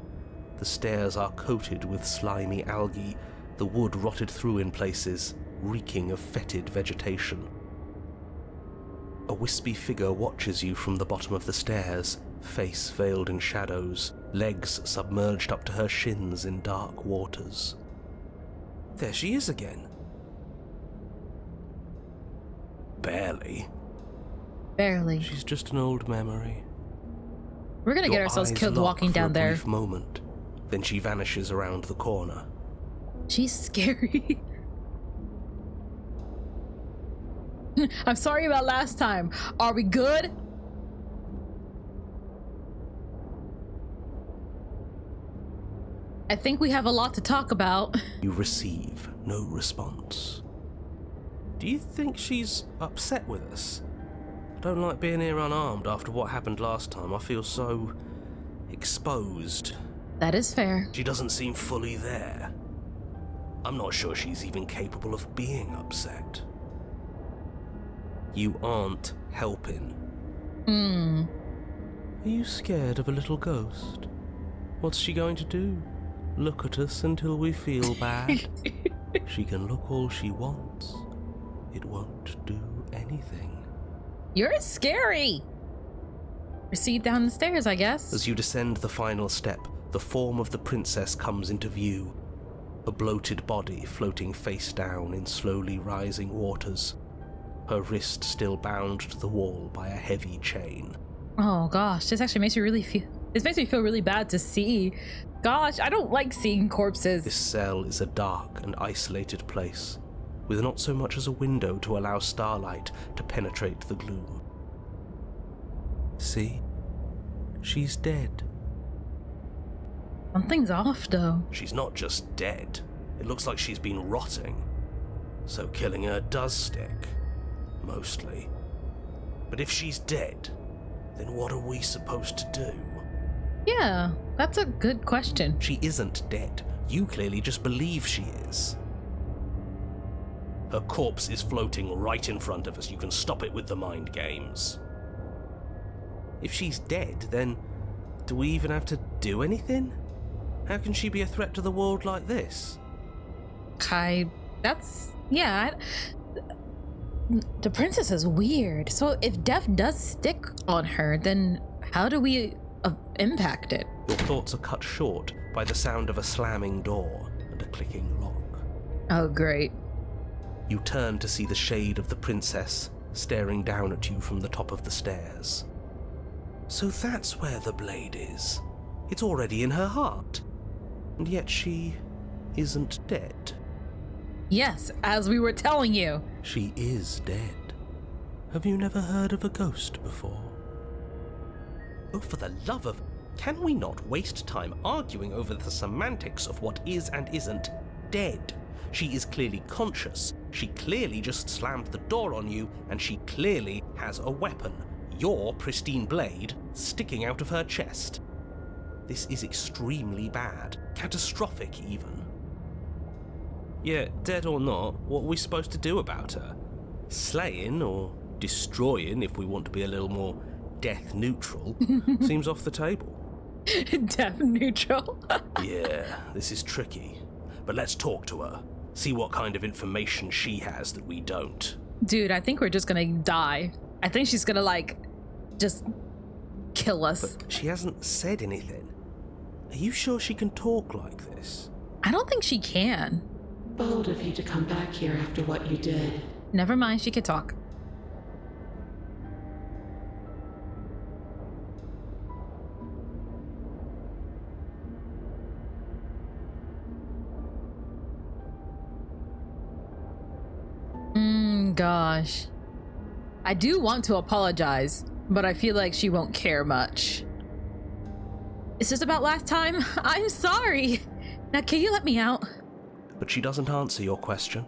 The stairs are coated with slimy algae, the wood rotted through in places, reeking of fetid vegetation. A wispy figure watches you from the bottom of the stairs, face veiled in shadows, legs submerged up to her shins in dark waters. There she is again. Barely. Barely. She's just an old memory. We're gonna get Your ourselves eyes killed lock walking for down a there. brief moment, then she vanishes around the corner. She's scary. I'm sorry about last time. Are we good? I think we have a lot to talk about. You receive no response. Do you think she's upset with us? I don't like being here unarmed after what happened last time. I feel so exposed. That is fair. She doesn't seem fully there. I'm not sure she's even capable of being upset. You aren't helping. Are you scared of a little ghost? What's she going to do? Look at us until we feel bad? She can look all she wants. It won't do anything. You're scary. Proceed down the stairs, I guess. As you descend the final step, the form of the princess comes into view. A bloated body floating face down in slowly rising waters. Her wrist still bound to the wall by a heavy chain. Oh gosh, this actually makes me feel really bad to see. Gosh, I don't like seeing corpses. This cell is a dark and isolated place, with not so much as a window to allow starlight to penetrate the gloom. See? She's dead. Something's off though. She's not just dead. It looks like she's been rotting. So killing her does stick. Mostly. But if she's dead, then what are we supposed to do? Yeah, that's a good question. She isn't dead. You clearly just believe she is. Her corpse is floating right in front of us. You can stop it with the mind games. If she's dead, then do we even have to do anything? How can she be a threat to the world like this? The princess is weird. So if death does stick on her, then how do we impact it? Your thoughts are cut short by the sound of a slamming door and a clicking lock. Oh, great. You turn to see the shade of the princess staring down at you from the top of the stairs. So that's where the blade is. It's already in her heart. And yet she isn't dead. Yes, as we were telling you. She is dead. Have you never heard of a ghost before? Oh, for the love of... Can we not waste time arguing over the semantics of what is and isn't dead? She is clearly conscious. She clearly just slammed the door on you, and she clearly has a weapon. Your pristine blade sticking out of her chest. This is extremely bad. Catastrophic, even. Yeah, dead or not, what are we supposed to do about her? Slaying, or destroying, if we want to be a little more death neutral, seems off the table. Death neutral? Yeah, this is tricky. But let's talk to her. See what kind of information she has that we don't. Dude, I think we're just gonna die. I think she's gonna, just kill us. But she hasn't said anything. Are you sure she can talk like this? I don't think she can. Bold of you to come back here after what you did. Never mind, she could talk. Gosh. I do want to apologize, but I feel like she won't care much. It's just about last time. I'm sorry. Now, can you let me out? But she doesn't answer your question.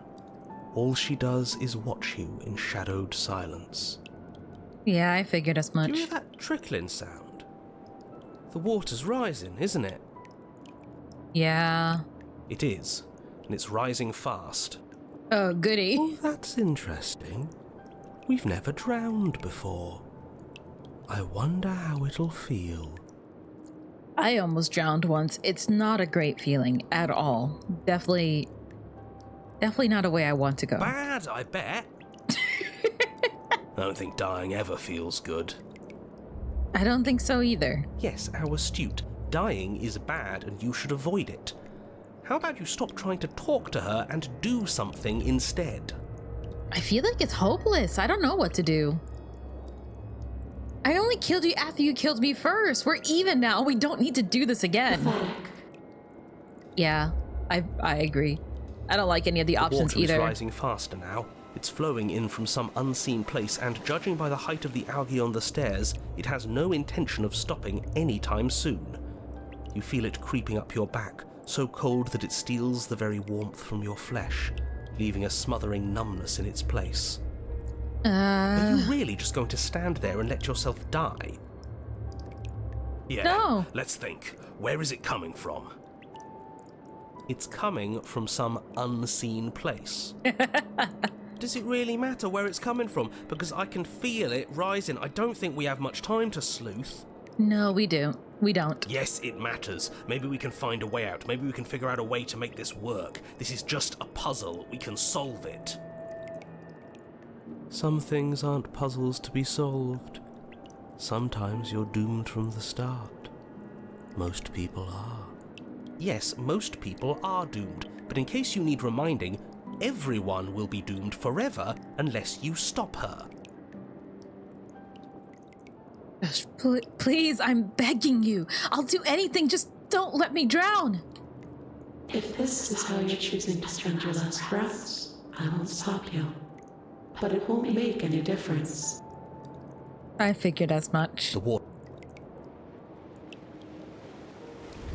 All she does is watch you in shadowed silence. Yeah, I figured as much. Do you hear that trickling sound? The water's rising, isn't it? Yeah. It is, and it's rising fast. Oh, goody. Oh, that's interesting. We've never drowned before. I wonder how it'll feel. I almost drowned once. It's not a great feeling at all. Definitely not a way I want to go. Bad, I bet. I don't think dying ever feels good. I don't think so either. Yes, how astute. Dying is bad and you should avoid it. How about you stop trying to talk to her and do something instead? I feel like it's hopeless. I don't know what to do. I only killed you after you killed me first. We're even now. We don't need to do this again. Pathetic. Yeah, I agree. I don't like any of the options water either. is rising faster now. It's flowing in from some unseen place, and judging by the height of the algae on the stairs, it has no intention of stopping anytime soon. You feel it creeping up your back, so cold that it steals the very warmth from your flesh, leaving a smothering numbness in its place. Are you really just going to stand there and let yourself die? Yeah, No. Let's think. Where is it coming from? It's coming from some unseen place. Does it really matter where it's coming from? Because I can feel it rising. I don't think we have much time to sleuth. No, we do. We don't. Yes, it matters. Maybe we can find a way out. Maybe we can figure out a way to make this work. This is just a puzzle. We can solve it. Some things aren't puzzles to be solved. Sometimes you're doomed from the start. Most people are. Yes, most people are doomed. But in case you need reminding, everyone will be doomed forever unless you stop her. Gosh, please, I'm begging you. I'll do anything. Just don't let me drown. If this is how you're choosing to spend your last breaths, I won't stop you. But it won't make any difference. I figured as much. The water.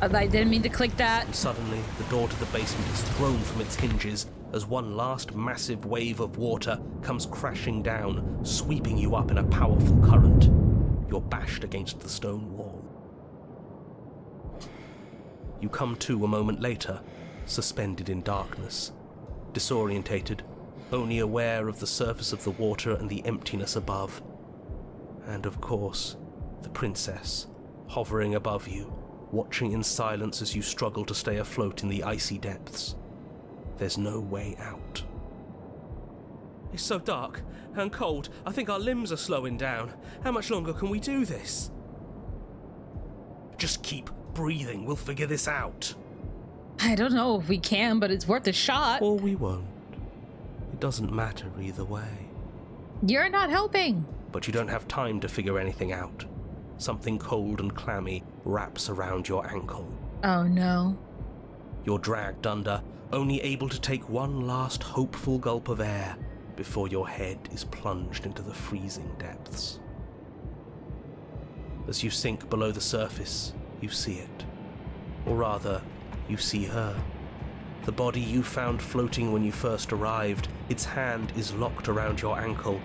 I didn't mean to click that. Suddenly, the door to the basement is thrown from its hinges as one last massive wave of water comes crashing down, sweeping you up in a powerful current. You're bashed against the stone wall. You come to a moment later, suspended in darkness, disorientated, only aware of the surface of the water and the emptiness above. And of course, the princess, hovering above you, watching in silence as you struggle to stay afloat in the icy depths. There's no way out. It's so dark and cold, I think our limbs are slowing down. How much longer can we do this? Just keep breathing, we'll figure this out. I don't know if we can, but it's worth a shot. Or we won't. It doesn't matter either way. You're not helping. But you don't have time to figure anything out. Something cold and clammy wraps around your ankle. Oh no. You're dragged under, only able to take one last hopeful gulp of air before your head is plunged into the freezing depths. As you sink below the surface, you see it. Or rather, you see her. The body you found floating when you first arrived, its hand is locked around your ankle,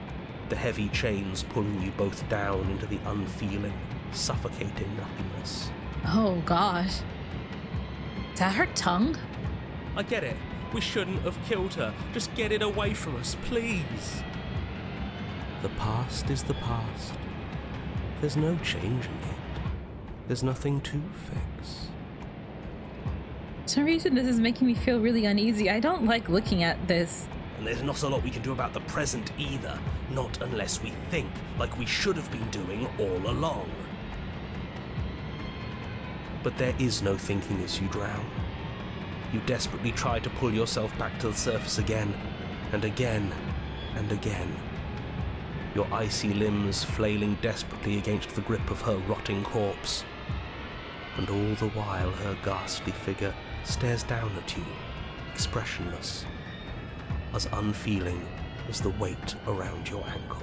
the heavy chains pulling you both down into the unfeeling, suffocating nothingness. Oh gosh. Is that her tongue? I get it. We shouldn't have killed her. Just get it away from us, please. The past is the past. There's no changing it. There's nothing to fix. For some reason, this is making me feel really uneasy. I don't like looking at this. And there's not a lot we can do about the present either. Not unless we think like we should have been doing all along. But there is no thinking as you drown. You desperately try to pull yourself back to the surface again, and again, and again. Your icy limbs flailing desperately against the grip of her rotting corpse. And all the while her ghastly figure stares down at you, expressionless, as unfeeling as the weight around your ankle.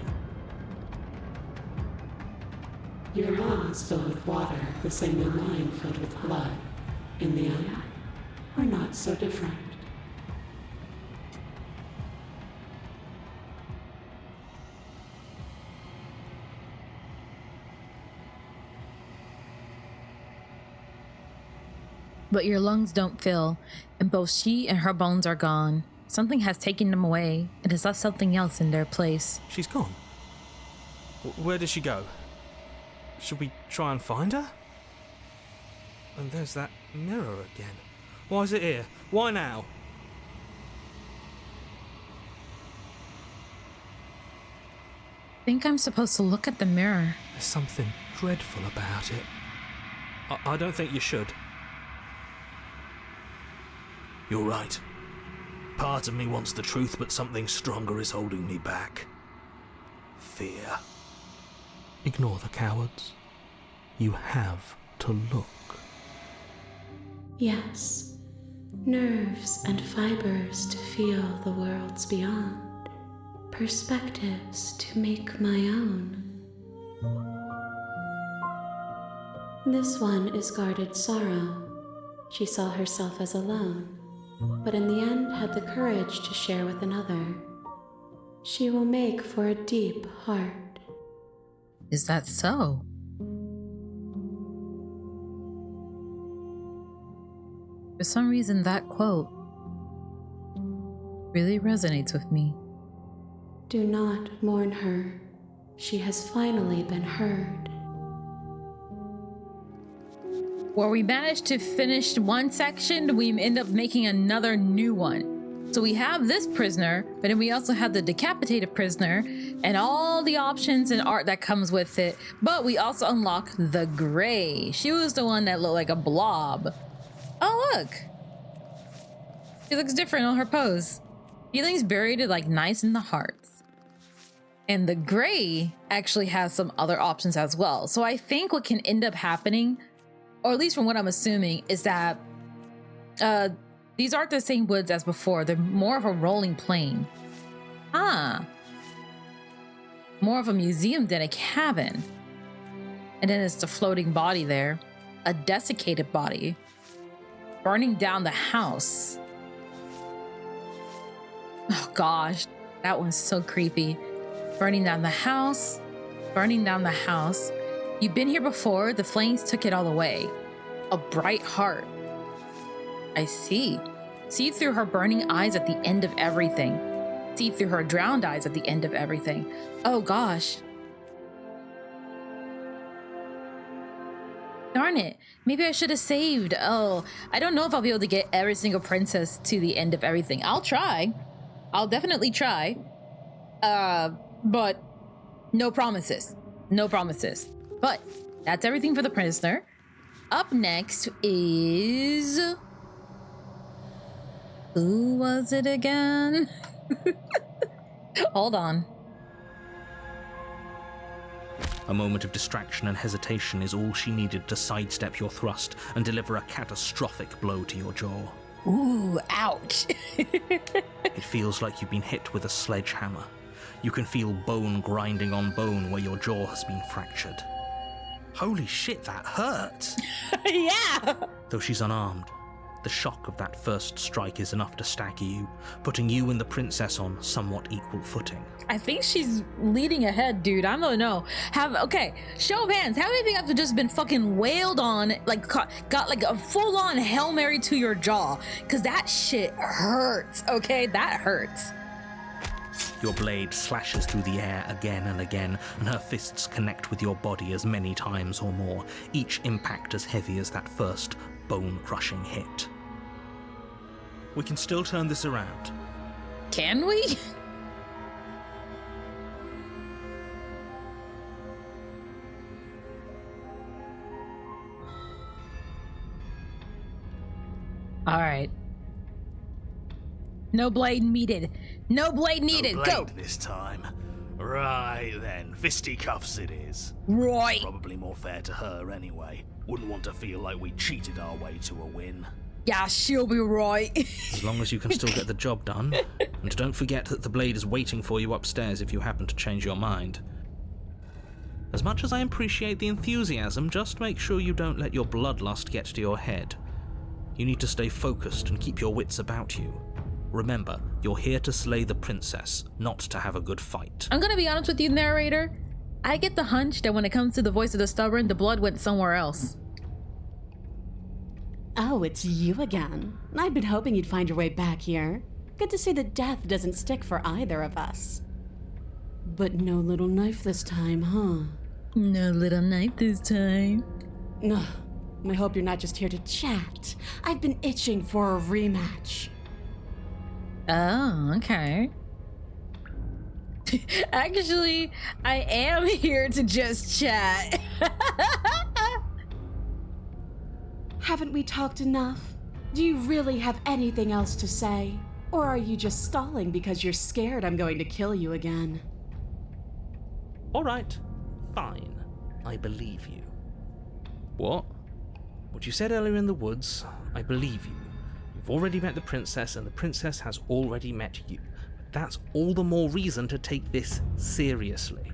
Your lungs filled with water, the same as mine filled with blood. In the end, we're not so different. But your lungs don't fill, and both she and her bones are gone. Something has taken them away, and has left something else in their place. She's gone. Where did she go? Should we try and find her? And there's that mirror again. Why is it here? Why now? think I'm supposed to look at the mirror. There's something dreadful about it. I don't think you should. You're right. Part of me wants the truth, but something stronger is holding me back. Fear. Ignore the cowards. You have to look. Yes, nerves and fibers to feel the worlds beyond, perspectives to make my own. This one is guarded sorrow. She saw herself as alone, but in the end had the courage to share with another. She will make for a deep heart. Is that so? For some reason, that quote really resonates with me. Do not mourn her. She has finally been heard. Where we managed to finish one section, we end up making another new one. So we have this prisoner, but then we also have the decapitated prisoner and all the options and art that comes with it. But we also unlock the Gray. She was the one that looked like a blob. Oh, look. She looks different on her pose. Feelings buried like nice in the hearts. And the Gray actually has some other options as well. So I think what can end up happening, or at least from what I'm assuming, is that these aren't the same woods as before. They're more of a rolling plain. More of a museum than a cabin. And then it's the floating body there. A desiccated body. Burning down the house. Oh gosh, that one's so creepy. Burning down the house. Burning down the house. You've been here before. The flames took it all away. A bright heart. I see. See through her burning eyes at the end of everything. See through her drowned eyes at the end of everything. Oh gosh. Darn it. Maybe I should have saved. Oh, I don't know if I'll be able to get every single princess to the end of everything. I'll try. I'll definitely try. But no promises. No promises. But that's everything for the prisoner. Up next is... Who was it again? Hold on. A moment of distraction and hesitation is all she needed to sidestep your thrust and deliver a catastrophic blow to your jaw. Ooh, ouch. It feels like you've been hit with a sledgehammer. You can feel bone grinding on bone where your jaw has been fractured. Holy shit, that hurt! Yeah! Though she's unarmed, the shock of that first strike is enough to stagger you, putting you and the princess on somewhat equal footing. I think she's leading ahead, dude. I don't know. Okay, show of hands. How many of you have just been fucking wailed on, like got like a full-on Hail Mary to your jaw? Because that shit hurts, okay? That hurts. Your blade slashes through the air again and again, and her fists connect with your body as many times or more, each impact as heavy as that first bone-crushing hit. We can still turn this around. Can we? All right. No blade needed. No blade needed. No Go. blade this time. Right then, fisticuffs it is. Right. Probably more fair to her anyway. Wouldn't want to feel like we cheated our way to a win. Yeah, she'll be right. As long as you can still get the job done. And don't forget that the blade is waiting for you upstairs if you happen to change your mind. As much as I appreciate the enthusiasm, just make sure you don't let your bloodlust get to your head. You need to stay focused and keep your wits about you. Remember, you're here to slay the princess, not to have a good fight. I'm gonna be honest with you, narrator. I get the hunch that when it comes to the voice of the stubborn, the blood went somewhere else. Oh, it's you again. I'd been hoping you'd find your way back here. Good to see that death doesn't stick for either of us. But no little knife this time, huh? No little knife this time. No, I hope you're not just here to chat. I've been itching for a rematch. Oh, okay. Actually, I am here to just chat. Haven't we talked enough? Do you really have anything else to say? Or are you just stalling because you're scared I'm going to kill you again? All right, fine. I believe you. What? What you said earlier in the woods, I believe you. You've already met the princess, and the princess has already met you. But that's all the more reason to take this seriously.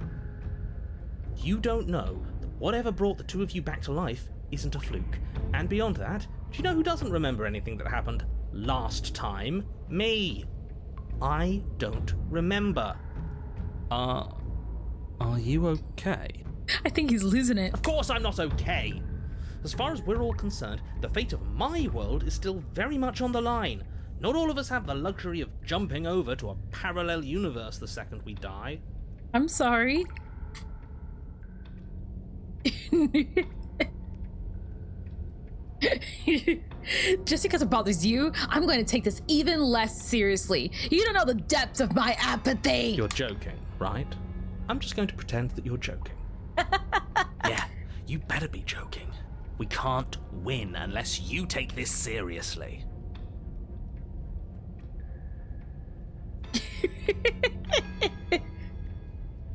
You don't know that whatever brought the two of you back to life isn't a fluke. And beyond that, do you know who doesn't remember anything that happened last time? Me. I don't remember. Are you okay? I think he's losing it. Of course I'm not okay. As far as we're all concerned, the fate of my world is still very much on the line. Not all of us have the luxury of jumping over to a parallel universe the second we die. I'm sorry. Just because it bothers you, I'm going to take this even less seriously. You don't know the depths of my apathy. You're joking, right? I'm just going to pretend that you're joking. Yeah, you better be joking. We can't win unless you take this seriously.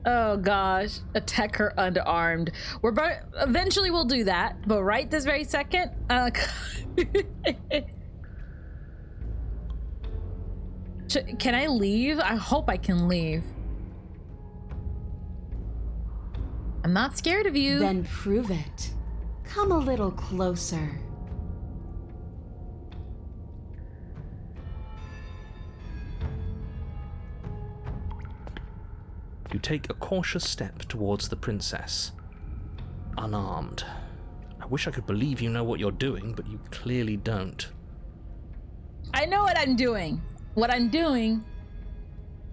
Oh gosh, attack her unarmed. Eventually we'll do that, but right this very second, can I leave? I hope I can leave. I'm not scared of you. Then prove it. Come a little closer. You take a cautious step towards the princess, unarmed. I wish I could believe you know what you're doing, but you clearly don't. I know what I'm doing. What I'm doing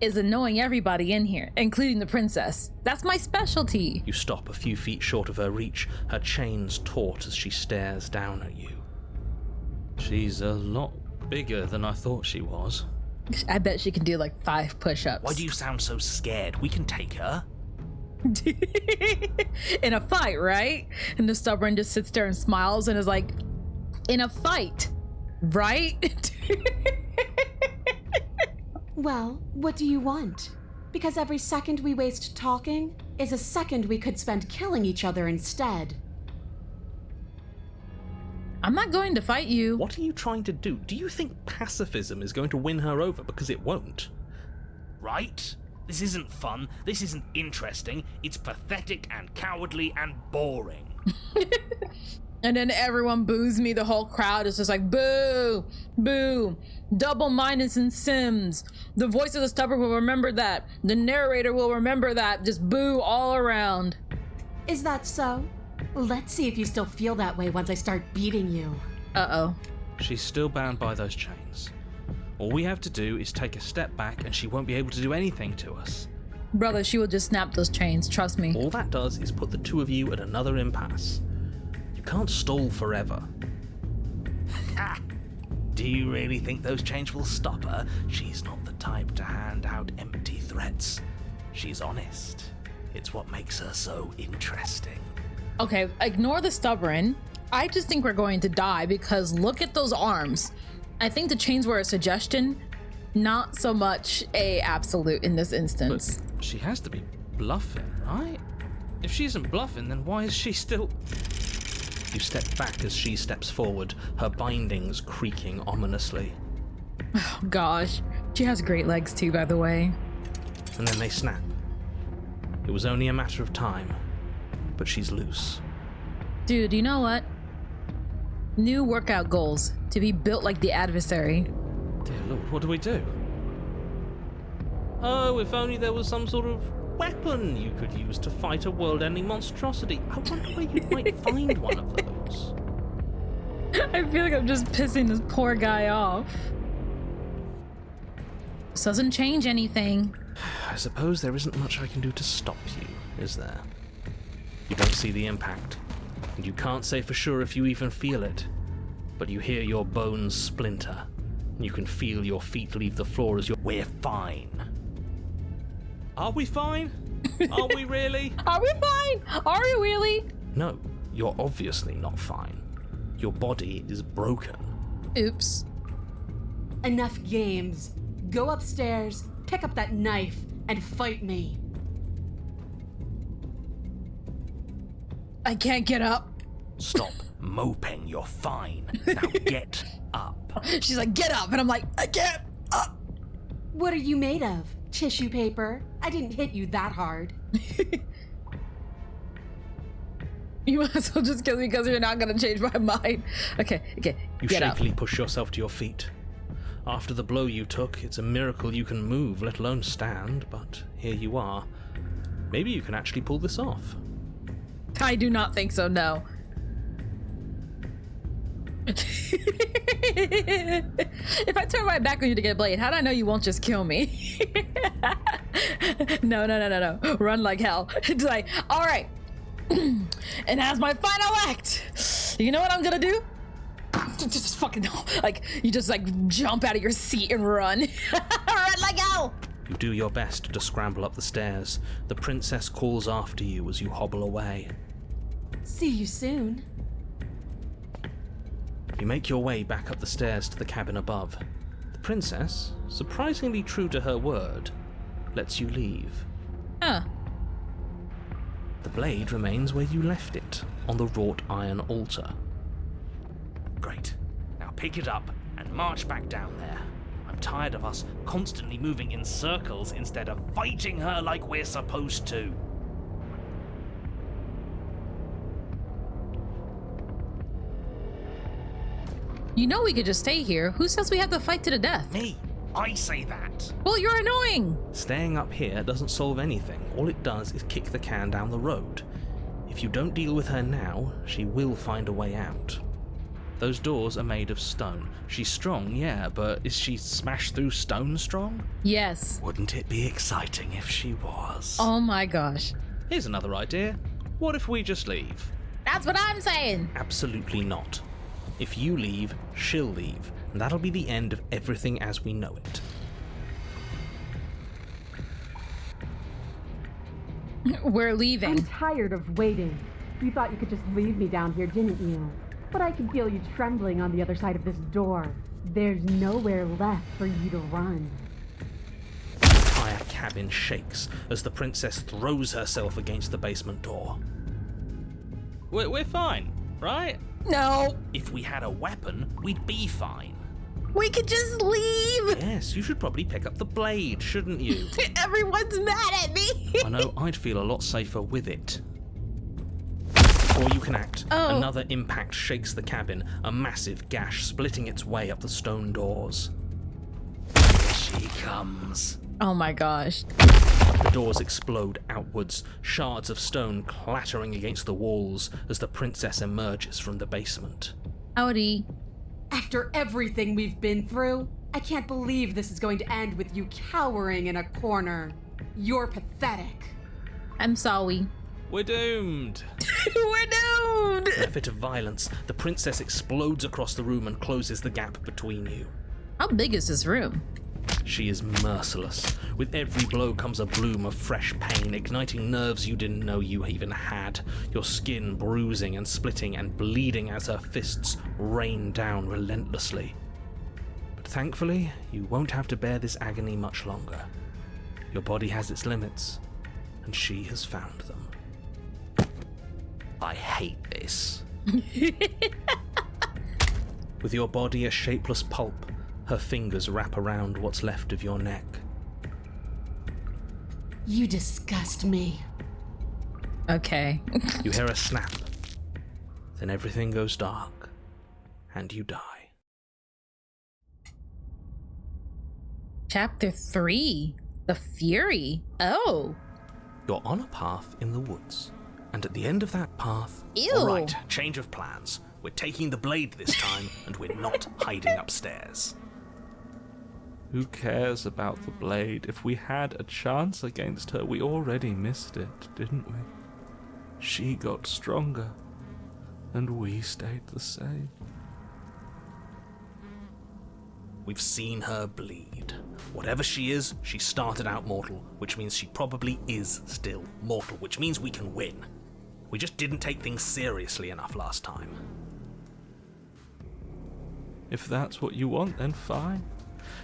is annoying everybody in here, including the princess. That's my specialty. You stop a few feet short of her reach, her chains taut as she stares down at you. She's a lot bigger than I thought she was. I bet she can do like 5 push-ups. Why do you sound so scared? We can take her. In a fight, right? And the stubborn just sits there and smiles and is like, in a fight, right? Well, what do you want? Because every second we waste talking is a second we could spend killing each other instead. I'm not going to fight you. What are you trying to do? Do you think pacifism is going to win her over? Because it won't. Right? This isn't fun. This isn't interesting. It's pathetic and cowardly and boring. And then everyone boos me. The whole crowd is just like, boo, boo. Double minus and Sims. The voice of the stubborn will remember that. The narrator will remember that. Just boo all around. Is that so? Let's see if you still feel that way once I start beating you. Uh-oh. She's still bound by those chains. All we have to do is take a step back and she won't be able to do anything to us. Brother, she will just snap those chains, trust me. All that does is put the two of you at another impasse. You can't stall forever. Ha! Do you really think those chains will stop her? She's not the type to hand out empty threats. She's honest. It's what makes her so interesting. Okay, ignore the stubborn. I just think we're going to die because look at those arms. I think the chains were a suggestion, not so much a absolute in this instance. But she has to be bluffing, right? If she isn't bluffing, then why is she still... You step back as she steps forward, her bindings creaking ominously. Oh gosh, she has great legs too, by the way. And then they snap. It was only a matter of time, but she's loose. Dude, you know what? New workout goals. To be built like the adversary. Dear Lord, what do we do? Oh, if only there was some sort of weapon you could use to fight a world-ending monstrosity. I wonder where you might find one of those. I feel like I'm just pissing this poor guy off. This doesn't change anything. I suppose there isn't much I can do to stop you, is there? You don't see the impact, and you can't say for sure if you even feel it, but you hear your bones splinter, and you can feel your feet leave the floor as you're... We're fine. Are we fine? Are we really? Are we fine? Are we really? No, you're obviously not fine. Your body is broken. Oops. Enough games. Go upstairs, pick up that knife, and fight me. I can't get up. Stop moping, you're fine. Now get up. She's like, get up. And I'm like, I can't up. What are you made of? Tissue paper? I didn't hit you that hard. You might as well just kill me because you're not going to change my mind. Okay, You get up. shakily push yourself to your feet. After the blow you took, it's a miracle you can move, let alone stand, but here you are. Maybe you can actually pull this off. I do not think so, no. If I turn my back on you to get a blade, how do I know you won't just kill me? No. Run like hell. It's like, all right. And as my final act, you know what I'm gonna do? Just fucking, like, you just like jump out of your seat and run. Run like hell. You do your best to scramble up the stairs. The princess calls after you as you hobble away. See you soon. You make your way back up the stairs to the cabin above. The princess, surprisingly true to her word, lets you leave. Huh. The blade remains where you left it, on the wrought iron altar. Great. Now pick it up and march back down there. I'm tired of us constantly moving in circles instead of fighting her like we're supposed to. You know we could just stay here. Who says we have to fight to the death? Me, I say that. Well, you're annoying. Staying up here doesn't solve anything. All it does is kick the can down the road. If you don't deal with her now, she will find a way out. Those doors are made of stone. She's strong, yeah, but is she smashed through stone strong? Yes. Wouldn't it be exciting if she was? Oh my gosh. Here's another idea. What if we just leave? That's what I'm saying. Absolutely not. If you leave, she'll leave, and that'll be the end of everything as we know it. We're I'm leaving. tired of waiting. You thought you could just leave me down here, didn't you? But I can feel you trembling on the other side of this door. There's nowhere left for you to run. The entire cabin shakes as the princess throws herself against the basement door. We're fine, right? No. If we had a weapon, we'd be fine. We could just leave. Yes, you should probably pick up the blade, shouldn't you? Everyone's mad at me. I know, I'd feel a lot safer with it. Before you can act, another impact shakes the cabin, a massive gash splitting its way up the stone doors. Here she comes. Oh my gosh. The doors explode outwards, shards of stone clattering against the walls as the princess emerges from the basement. Howdy. After everything we've been through, I can't believe this is going to end with you cowering in a corner. You're pathetic. I'm sorry. We're doomed! We're doomed. In a fit of violence, the princess explodes across the room and closes the gap between you. How big is this room? She is merciless. With every blow comes a bloom of fresh pain, igniting nerves you didn't know you even had, your skin bruising and splitting and bleeding as her fists rain down relentlessly. But thankfully, you won't have to bear this agony much longer. Your body has its limits, and she has found them. I hate this. With your body a shapeless pulp, her fingers wrap around what's left of your neck. You disgust me. Okay. You hear a snap. Then everything goes dark, and you die. Chapter 3. The Fury. Oh. You're on a path in the woods, and at the end of that path... Ew. All right, change of plans. We're taking the blade this time, and we're not hiding upstairs. Who cares about the blade? If we had a chance against her, we already missed it, didn't we? She got stronger, and we stayed the same. We've seen her bleed. Whatever she is, she started out mortal, which means she probably is still mortal, which means we can win. We just didn't take things seriously enough last time. If that's what you want, then fine.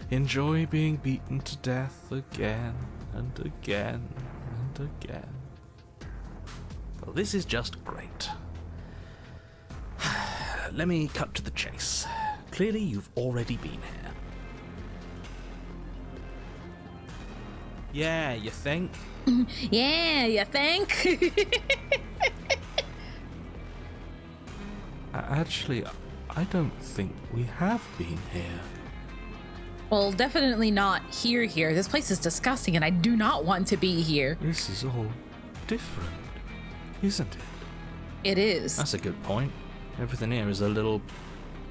Enjoy being beaten to death again and again and again. Well, this is just great. Let me cut to the chase. Clearly, you've already been here. Yeah, you think? Yeah, you think? Actually, I don't think we have been here. Well, definitely not here. This place is disgusting and I do not want to be here. This is all different, isn't it? It is. That's a good point. Everything here is a little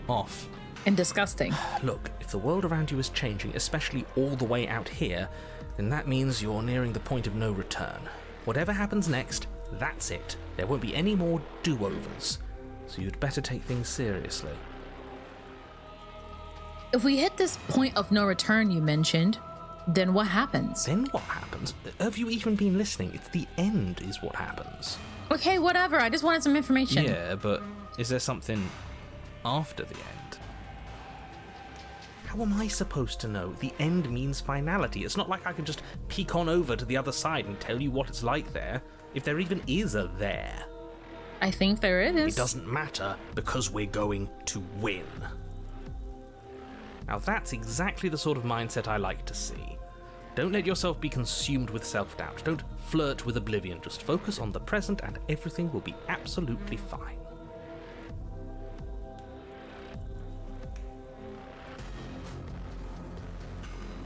off. And disgusting. Look, if the world around you is changing, especially all the way out here, then that means you're nearing the point of no return. Whatever happens next, that's it. There won't be any more do-overs. So you'd better take things seriously. If we hit this point of no return you mentioned, then what happens? Then what happens? Have you even been listening? It's the end is what happens. Okay, whatever. I just wanted some information. Yeah, but is there something after the end? How am I supposed to know? The end means finality. It's not like I can just peek on over to the other side and tell you what it's like there, if there even is a there. I think there is. It doesn't matter because we're going to win. Now that's exactly the sort of mindset I like to see. Don't let yourself be consumed with self-doubt. Don't flirt with oblivion. Just focus on the present and everything will be absolutely fine.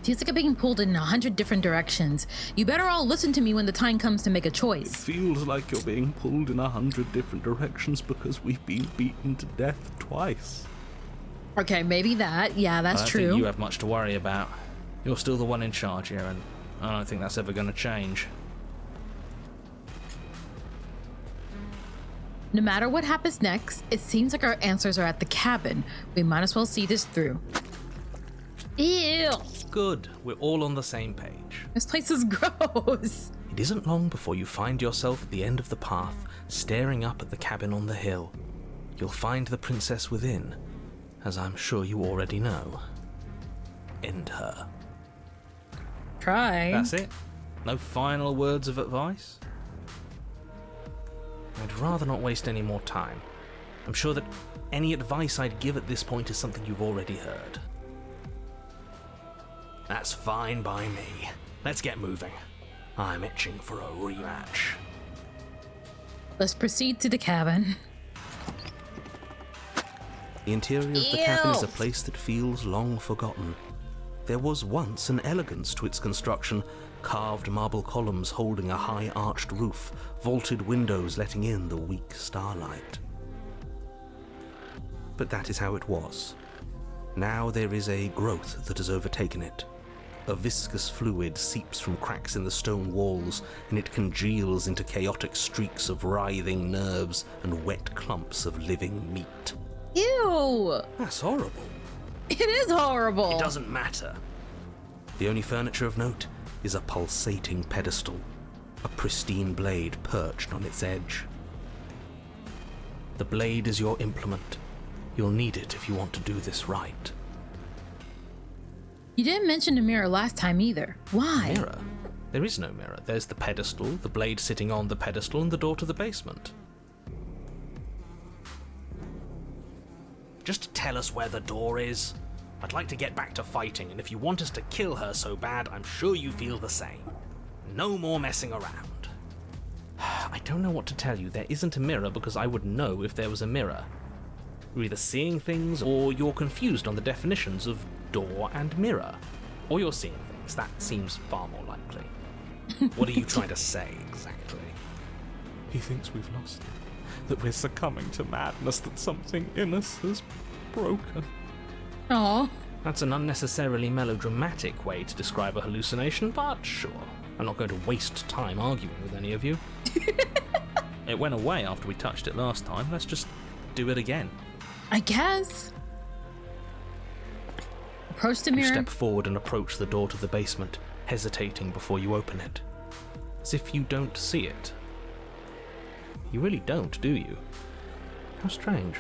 Feels like I'm being pulled in 100 different directions. You better all listen to me when the time comes to make a It choice. feels like you're being pulled in 100 different directions because we've been beaten to death twice. Okay, maybe that. Yeah, that's I don't true. think you have much to worry about. You're still the one in charge here, and I don't think that's ever going to change. No matter what happens next, it seems like our answers are at the cabin. We might as well see this through. Ew! Good, we're all on the same page. This place is gross. It isn't long before you find yourself at the end of the path, staring up at the cabin on the hill. You'll find the princess within, as I'm sure you already know. End her. Try. That's it? No final words of advice? I'd rather not waste any more time. I'm sure that any advice I'd give at this point is something you've already heard. That's fine by me. Let's get moving. I'm itching for a rematch. Let's proceed to the cabin. The interior of the cabin is a place that feels long forgotten. There was once an elegance to its construction, carved marble columns holding a high arched roof, vaulted windows letting in the weak starlight. But that is how it was. Now there is a growth that has overtaken it. A viscous fluid seeps from cracks in the stone walls, and it congeals into chaotic streaks of writhing nerves and wet clumps of living meat. Ew! That's horrible. It is horrible. It doesn't matter. The only furniture of note is a pulsating pedestal, a pristine blade perched on its edge. The blade is your implement. You'll need it if you want to do this right. You didn't mention the mirror last time either. Why? Mirror? There is no mirror. There's the pedestal, the blade sitting on the pedestal, and the door to the basement. Just tell us where the door is. I'd like to get back to fighting, and if you want us to kill her so bad, I'm sure you feel the same. No more messing around. I don't know what to tell you. There isn't a mirror because I would know if there was a mirror. You're either seeing things or you're confused on the definitions of door and mirror. Or you're seeing things. That seems far more likely. What are you trying to say exactly? He thinks we've lost it, that we're succumbing to madness, that something in us has broken. Aw. That's an unnecessarily melodramatic way to describe a hallucination, but sure. I'm not going to waste time arguing with any of you. It went away after we touched it last time. Let's just do it again. I guess. approach the You mirror. step forward and approach the door to the basement, hesitating before you open it. As if you don't see it. You really don't, do you? How strange.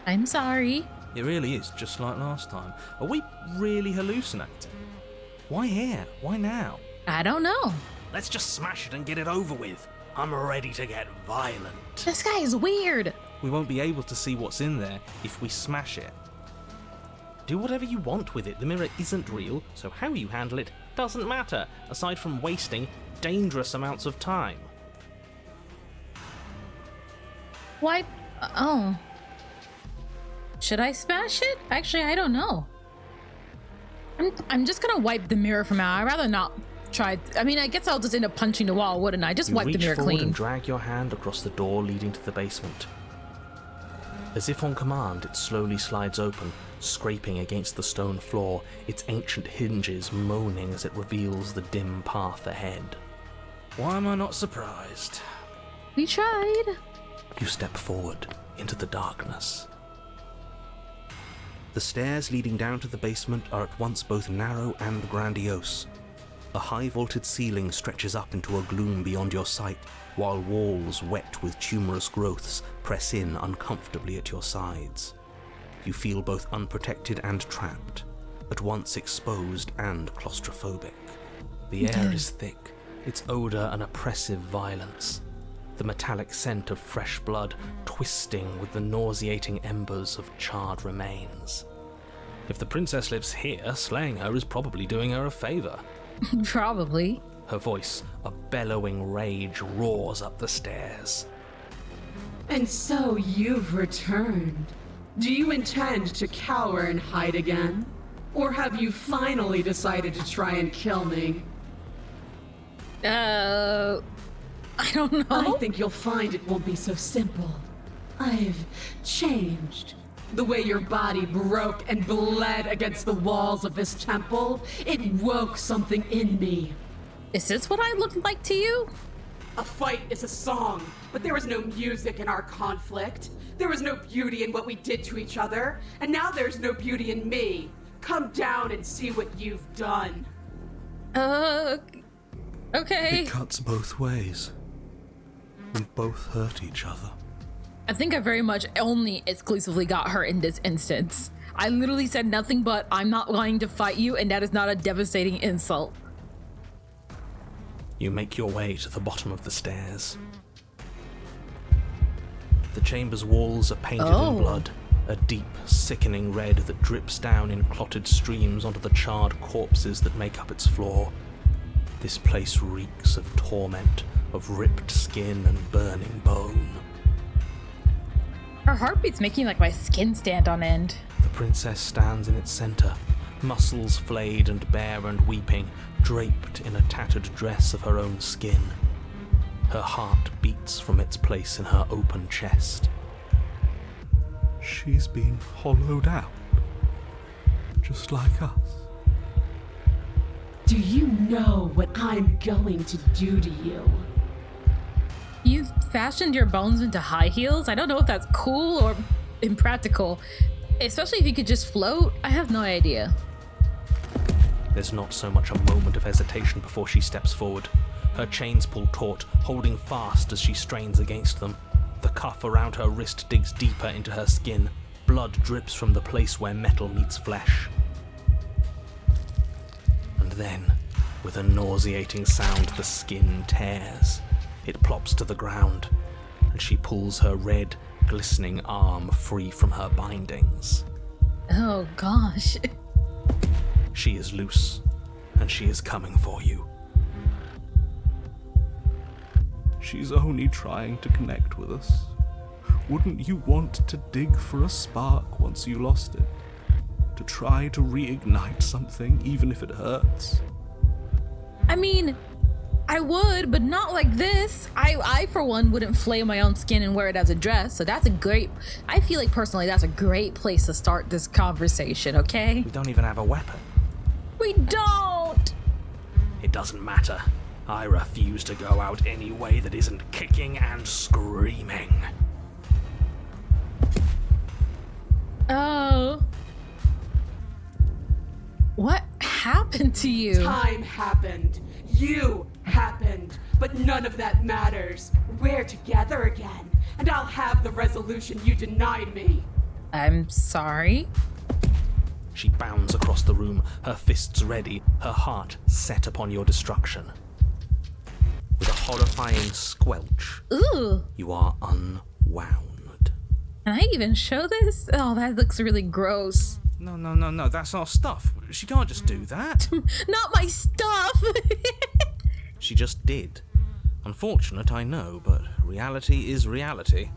I'm sorry. It really is just like last time. Are we really hallucinating? Why here? Why now? I don't know. Let's just smash it and get it over with. I'm ready to get violent. This guy is weird. We won't be able to see what's in there if we smash it. Do whatever you want with it. The mirror isn't real, so how you handle it doesn't matter, aside from wasting dangerous amounts of time. Why? Oh. Should I smash it? Actually, I don't know. I'm just gonna wipe the mirror from out. I'd rather not try. I mean, I guess I'll just end up punching the wall, wouldn't I? Just wipe the mirror You reach forward clean. and drag your hand across the door leading to the basement. As if on command, it slowly slides open, scraping against the stone floor, its ancient hinges moaning as it reveals the dim path ahead. Why am I not surprised? We tried. You step forward into the darkness. The stairs leading down to the basement are at once both narrow and grandiose. A high-vaulted ceiling stretches up into a gloom beyond your sight, while walls wet with tumorous growths press in uncomfortably at your sides. You feel both unprotected and trapped, at once exposed and claustrophobic. The air is thick, its odor an oppressive violence. The metallic scent of fresh blood twisting with the nauseating embers of charred remains. If the princess lives here, slaying her is probably doing her a favor. Probably. Her voice, a bellowing rage, roars up the stairs. And so you've returned. Do you intend to cower and hide again? Or have you finally decided to try and kill me? I don't know. I think you'll find it won't be so simple. I've changed. The way your body broke and bled against the walls of this temple, it woke something in me. Is this what I look like to you? A fight is a song, but there was no music in our conflict. There was no beauty in what we did to each other, and now there's no beauty in me. Come down and see what you've done. Okay. It cuts both ways. We both hurt each other. I think I very much only exclusively got hurt in this instance. I literally said nothing but, I'm not going to fight you, and that is not a devastating insult. You make your way to the bottom of the stairs. The chamber's walls are painted in blood, a deep, sickening red that drips down in clotted streams onto the charred corpses that make up its floor. This place reeks of torment, of ripped skin and burning bone. Her heartbeat's making like my skin stand on end. The princess stands in its center, muscles flayed and bare and weeping, draped in a tattered dress of her own skin. Her heart beats from its place in her open chest. She's been hollowed out, just like us. Do you know what I'm going to do to you? You fashioned your bones into high heels? I don't know if that's cool or impractical. Especially if you could just float. I have no idea. There's not so much a moment of hesitation before she steps forward. Her chains pull taut, holding fast as she strains against them. The cuff around her wrist digs deeper into her skin. Blood drips from the place where metal meets flesh. And then, with a nauseating sound, the skin tears. It plops to the ground, and she pulls her red, glistening arm free from her bindings. Oh gosh. She is loose, and she is coming for you. She's only trying to connect with us. Wouldn't you want to dig for a spark once you lost it? To try to reignite something, even if it hurts? I mean, I would, but not like this. I for one, wouldn't flay my own skin and wear it as a dress, so that's a great... I feel like, personally, that's a great place to start this conversation, okay? We don't even have a weapon. We don't! It doesn't matter. I refuse to go out any way that isn't kicking and screaming. Oh. What happened to you? Time happened. You happened. But none of that matters. We're together again, and I'll have the resolution you denied me. I'm sorry. She bounds across the room, her fists ready, her heart set upon your destruction. With a horrifying squelch, Ooh. you are unwound. Can I even show this? Oh, that looks really gross. No, that's our stuff. She can't just do that. Not my stuff. She just did. Unfortunate, I know, but reality is reality.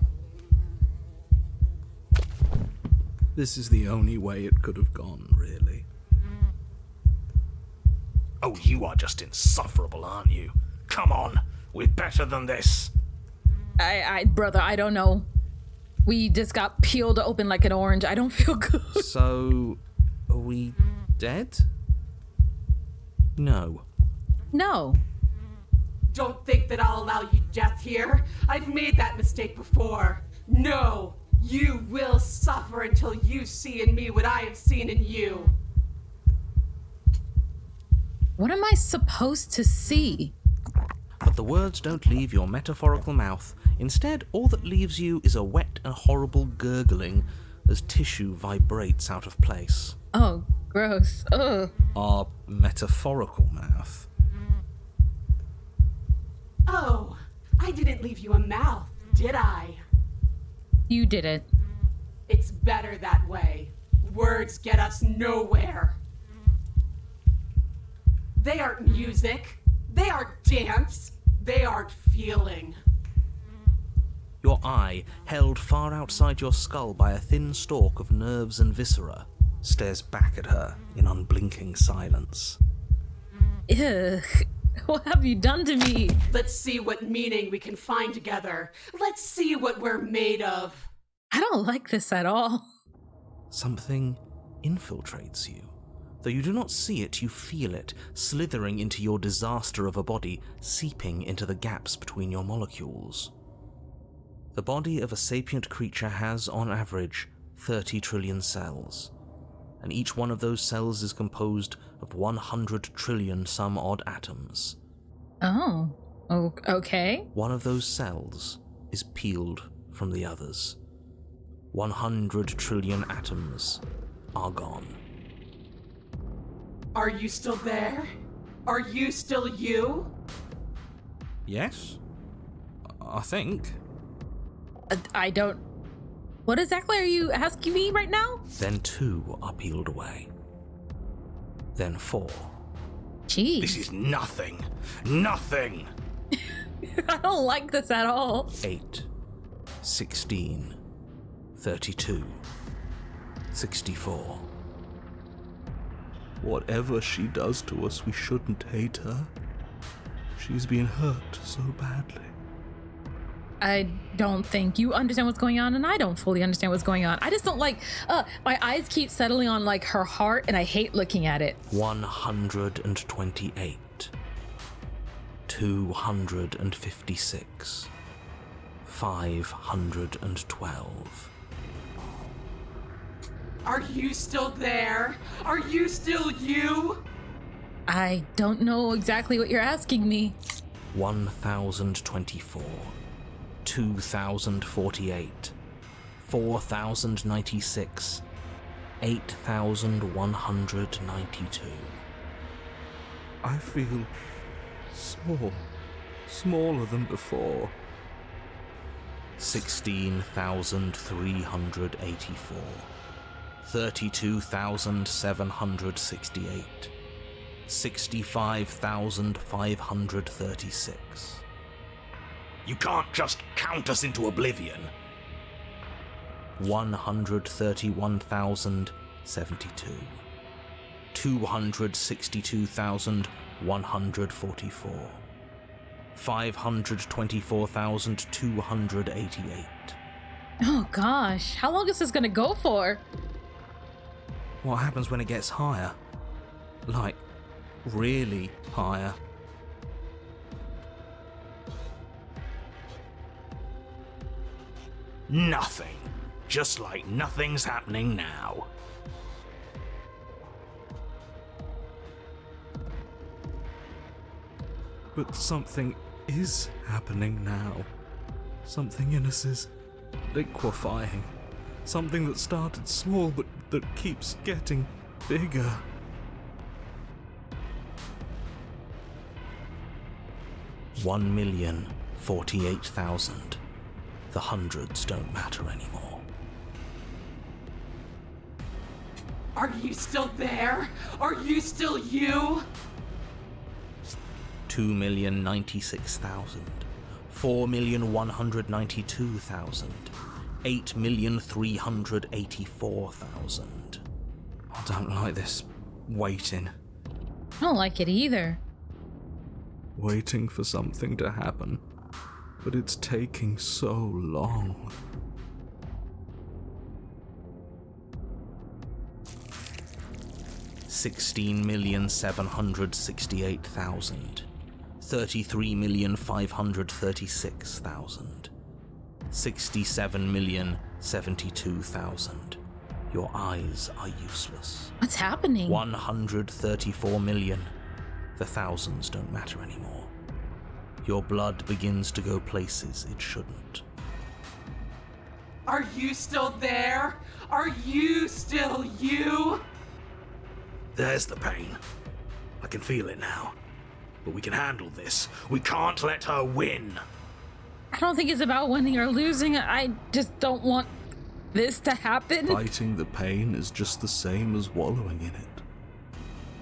This is the only way it could have gone, really. Oh, you are just insufferable, aren't you? Come on, we're better than this. Brother, I don't know. We just got peeled open like an orange. I don't feel good. So, are we dead? No. No. Don't think that I'll allow you death here. I've made that mistake before. No, you will suffer until you see in me what I have seen in you. What am I supposed to see? But the words don't leave your metaphorical mouth. Instead, all that leaves you is a wet and horrible gurgling as tissue vibrates out of place. Oh, gross. Ugh. Our metaphorical mouth. Oh, I didn't leave you a mouth, did I? You did it. It's better that way. Words get us nowhere. They aren't music. They aren't dance. They aren't feeling. Your eye, held far outside your skull by a thin stalk of nerves and viscera, stares back at her in unblinking silence. Ugh. What have you done to me? Let's see what meaning we can find together. Let's see what we're made of. I don't like this at all. Something infiltrates you. Though you do not see it, you feel it, slithering into your disaster of a body, seeping into the gaps between your molecules. The body of a sapient creature has, on average, 30 trillion cells, and each one of those cells is composed of 100 trillion some odd atoms. Oh, okay. One of those cells is peeled from the others. 100 trillion atoms are gone. Are you still there? Are you still you? Yes? I think. I don't... What exactly are you asking me right now? Then 2 are peeled away. Then 4. Jeez. This is nothing. Nothing. I don't like this at all. 8, 16, 32, 64. Whatever she does to us, we shouldn't hate her. She's been hurt so badly. I don't think you understand what's going on, and I don't fully understand what's going on. I just don't like... my eyes keep settling on, like, her heart, and I hate looking at it. 128. 256. 512. Are you still there? Are you still you? I don't know exactly what you're asking me. 1024. 2048. 4096. 8192. I feel small. Smaller than before. 16,384. 32,768. 65,536. You can't just count us into oblivion. 131,072. 262,144. 524,288. Oh gosh, how long is this gonna go for? What happens when it gets higher? Like, really higher? Nothing. Just like nothing's happening now. But something is happening now. Something in us is liquefying. Something that started small but that keeps getting bigger. $1,048,000. The hundreds don't matter anymore. Are you still there? Are you still you? 2,096,000. 4,192,000. 8,384,000. I don't like this waiting. I don't like it either. Waiting for something to happen. But it's taking so long. $16,768,000. 33,536,000. 67,072,000. Your eyes are useless. What's happening? 134 million. The thousands don't matter anymore. Your blood begins to go places it shouldn't. Are you still there? Are you still you? There's the pain. I can feel it now. But we can handle this. We can't let her win. I don't think it's about winning or losing. I just don't want this to happen. Fighting the pain is just the same as wallowing in it.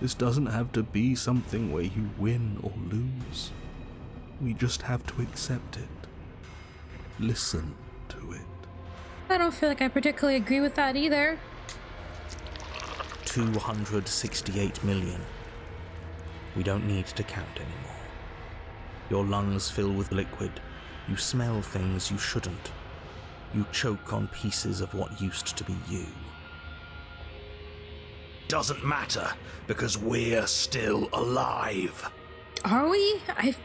This doesn't have to be something where you win or lose. We just have to accept it. Listen to it. I don't feel like I particularly agree with that either. 268 million. We don't need to count anymore. Your lungs fill with liquid. You smell things you shouldn't. You choke on pieces of what used to be you. Doesn't matter, because we're still alive. Are we?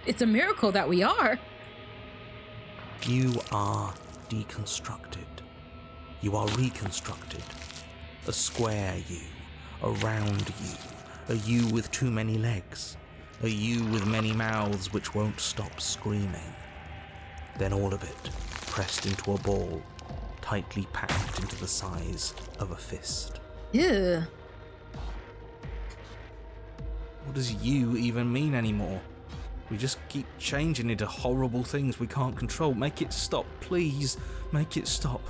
It's a miracle that we are. You are deconstructed. You are reconstructed. A square you, a round you, a you with too many legs, a you with many mouths which won't stop screaming. Then all of it pressed into a ball, tightly packed into the size of a fist. Ew. What does you even mean anymore? We just keep changing into horrible things we can't control. Make it stop, please. Make it stop.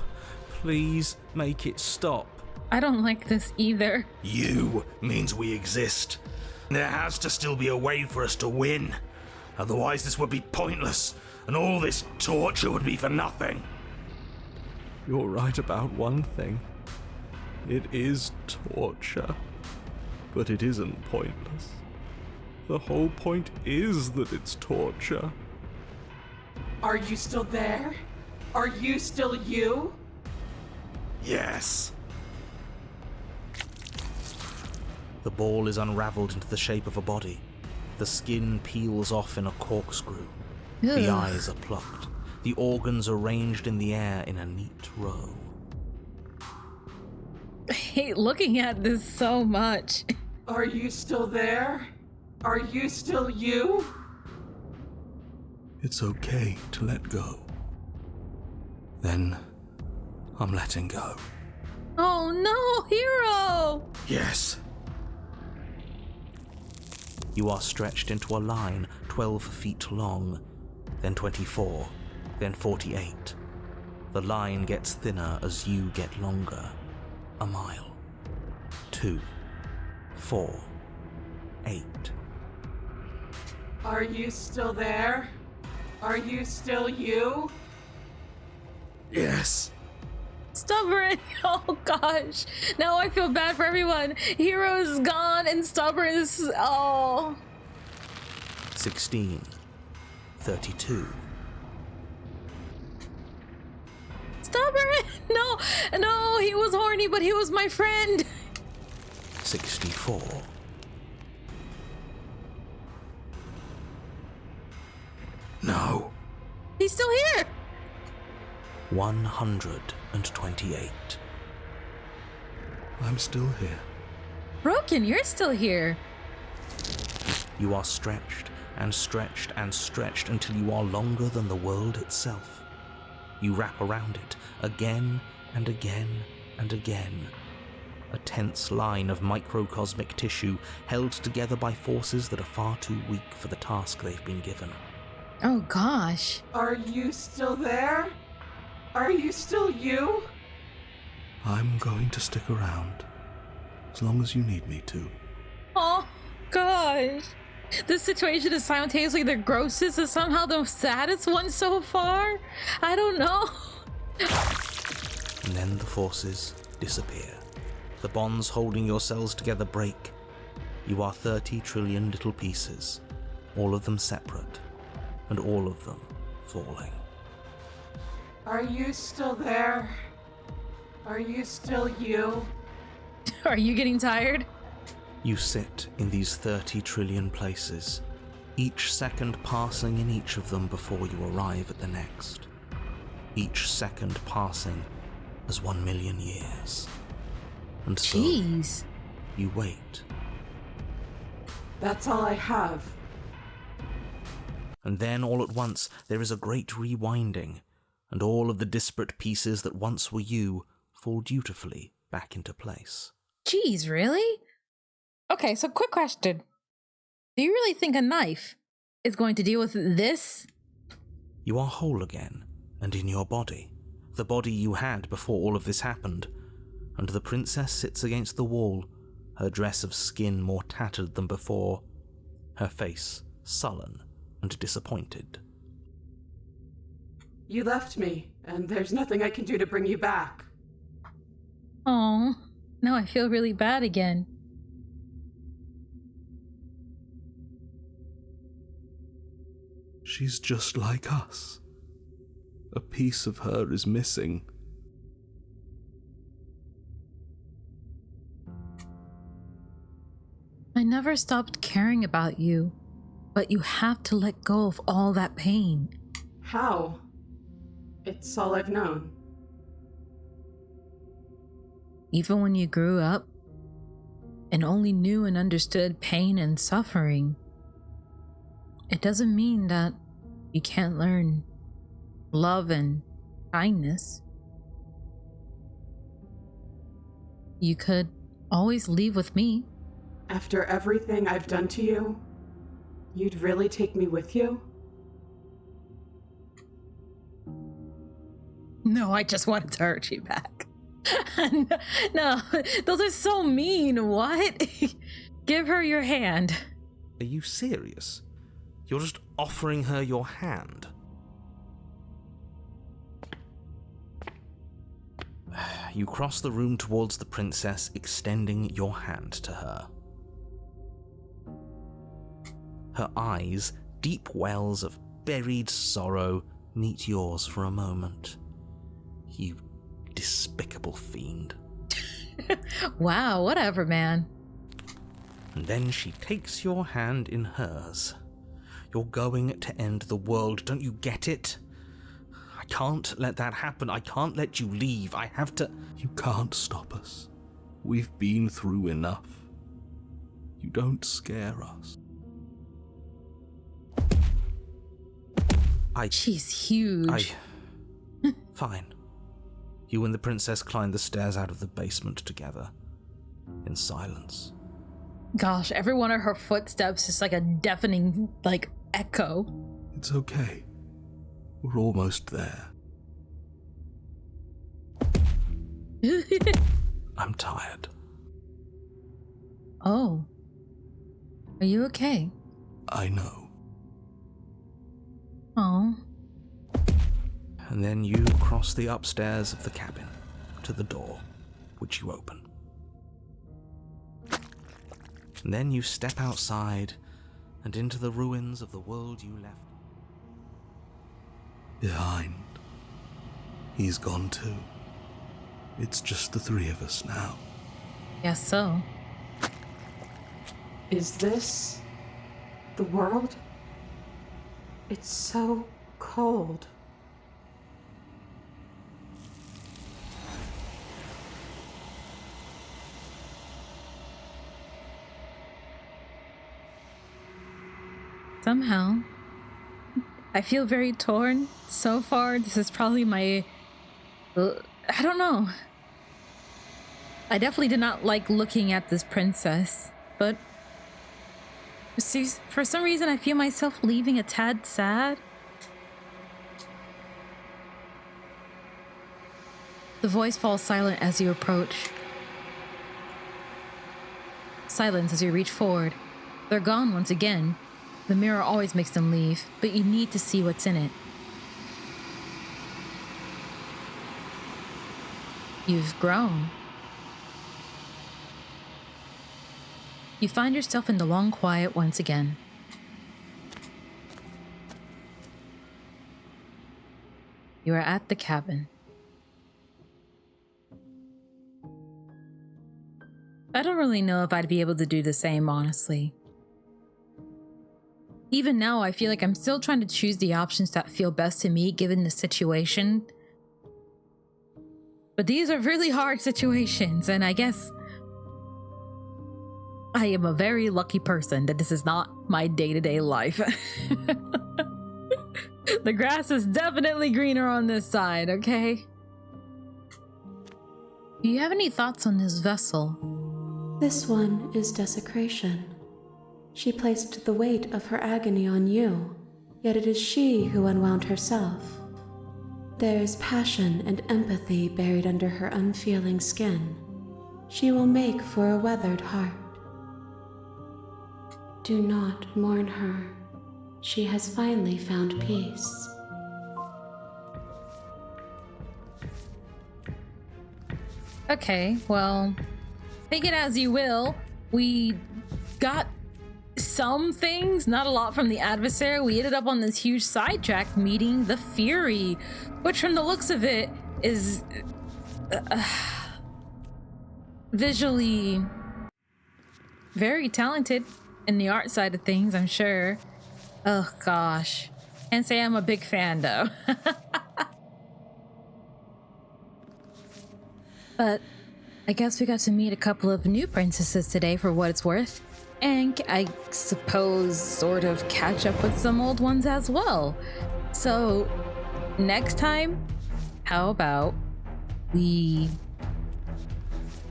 Please make it stop. I don't like this either. You means we exist. There has to still be a way for us to win. Otherwise this would be pointless, and all this torture would be for nothing. You're right about one thing. It is torture. But it isn't pointless. The whole point is that it's torture. Are you still there? Are you still you? Yes. The ball is unraveled into the shape of a body. The skin peels off in a corkscrew. The Ugh. eyes are plucked. The organs arranged in the air in a neat row. I hate looking at this so much. Are you still there? Are you still you? It's okay to let go. Then I'm letting go. Oh no, Hero! Yes. You are stretched into a line 12 feet long, then 24, then 48. The line gets thinner as you get longer. A mile. 2, 4, 8. Are you still there? Are you still you? Yes. Stubborn! Oh gosh. Now I feel bad for everyone. Hero's gone and Stubborn is... Oh. 16, 32. Stubborn! No, no, he was horny, but he was my friend. 64. No. He's still here. 128. I'm still here. Broken, you're still here. You are stretched and stretched until you are longer than the world itself. You wrap around it again and again and again. A tense line of microcosmic tissue held together by forces that are far too weak for the task they've been given. Oh gosh. Are you still there? Are you still you? I'm going to stick around, as long as you need me to. Oh gosh. This situation is simultaneously the grossest and somehow the saddest one so far. I don't know. And then the forces disappear. The bonds holding your cells together break. You are 30 trillion little pieces, all of them separate, and all of them falling. Are you still there? Are you still you? Are you getting tired? You sit in these 30 trillion places, each second passing in each of them before you arrive at the next. Each second passing as 1 million years. And so, Jeez. you wait. That's all I have. And then all at once there is a great rewinding, and all of the disparate pieces that once were you fall dutifully back into place. Jeez, really? Okay, so quick question. Do you really think a knife is going to deal with this? You are whole again, and in your body, the body you had before all of this happened, and the princess sits against the wall, her dress of skin more tattered than before, her face sullen and disappointed. You left me, and there's nothing I can do to bring you back. Oh, now I feel really bad again. She's just like us. A piece of her is missing. I never stopped caring about you, but you have to let go of all that pain. How? It's all I've known. Even when you grew up and only knew and understood pain and suffering, it doesn't mean that you can't learn love and kindness. You could always leave with me. After everything I've done to you, you'd really take me with you? No, I just wanted to hurt you back. No, those are so mean. What? Give her your hand. Are you serious? You're just offering her your hand. You cross the room towards the princess, extending your hand to her. Her eyes, deep wells of buried sorrow, meet yours for a moment. You despicable fiend. Wow, whatever, man. And then she takes your hand in hers. You're going to end the world, don't you get it? I can't let that happen. I can't let you leave. I have to... You can't stop us. We've been through enough. You don't scare us. She's huge. Fine. You and the princess climb the stairs out of the basement together, in silence. Gosh, every one of her footsteps is like a deafening, echo. It's okay. We're almost there. I'm tired. Oh. Are you okay? I know. Oh. And then you cross the upstairs of the cabin to the door, which you open. And then you step outside and into the ruins of the world you left Behind. He's gone too. It's just the three of us now. Guess so. Is this the world? It's so cold. somehow. I feel very torn so far. This is probably my... I don't know. I definitely did not like looking at this princess, but for some reason I feel myself leaving a tad sad. The voice falls silent as you approach. Silence as you reach forward. They're gone once again. The mirror always makes them leave, but you need to see what's in it. You've grown. You find yourself in the long quiet once again. You are at the cabin. I don't really know if I'd be able to do the same, honestly. Even now, I feel like I'm still trying to choose the options that feel best to me given the situation. But these are really hard situations, and I guess I am a very lucky person that this is not my day-to-day life. The grass is definitely greener on this side, okay? Do you have any thoughts on this vessel? This one is desecration. She placed the weight of her agony on you, yet it is she who unwound herself. There is passion and empathy buried under her unfeeling skin. She will make for a weathered heart. Do not mourn her. She has finally found peace. Okay, well, take it as you will. We got some things, not a lot from the adversary. We ended up on this huge sidetrack meeting the Fury, which from the looks of it is visually very talented in the art side of things, I'm sure. Oh gosh. Can't say I'm a big fan though. But I guess we got to meet a couple of new princesses today for what it's worth. And I suppose sort of catch up with some old ones as well. So next time, how about we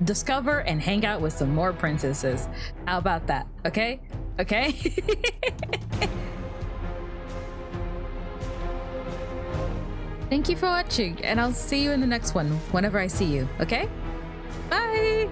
discover and hang out with some more princesses? How about that? Okay? Okay? Thank you for watching, and I'll see you in the next one whenever I see you, okay? Bye!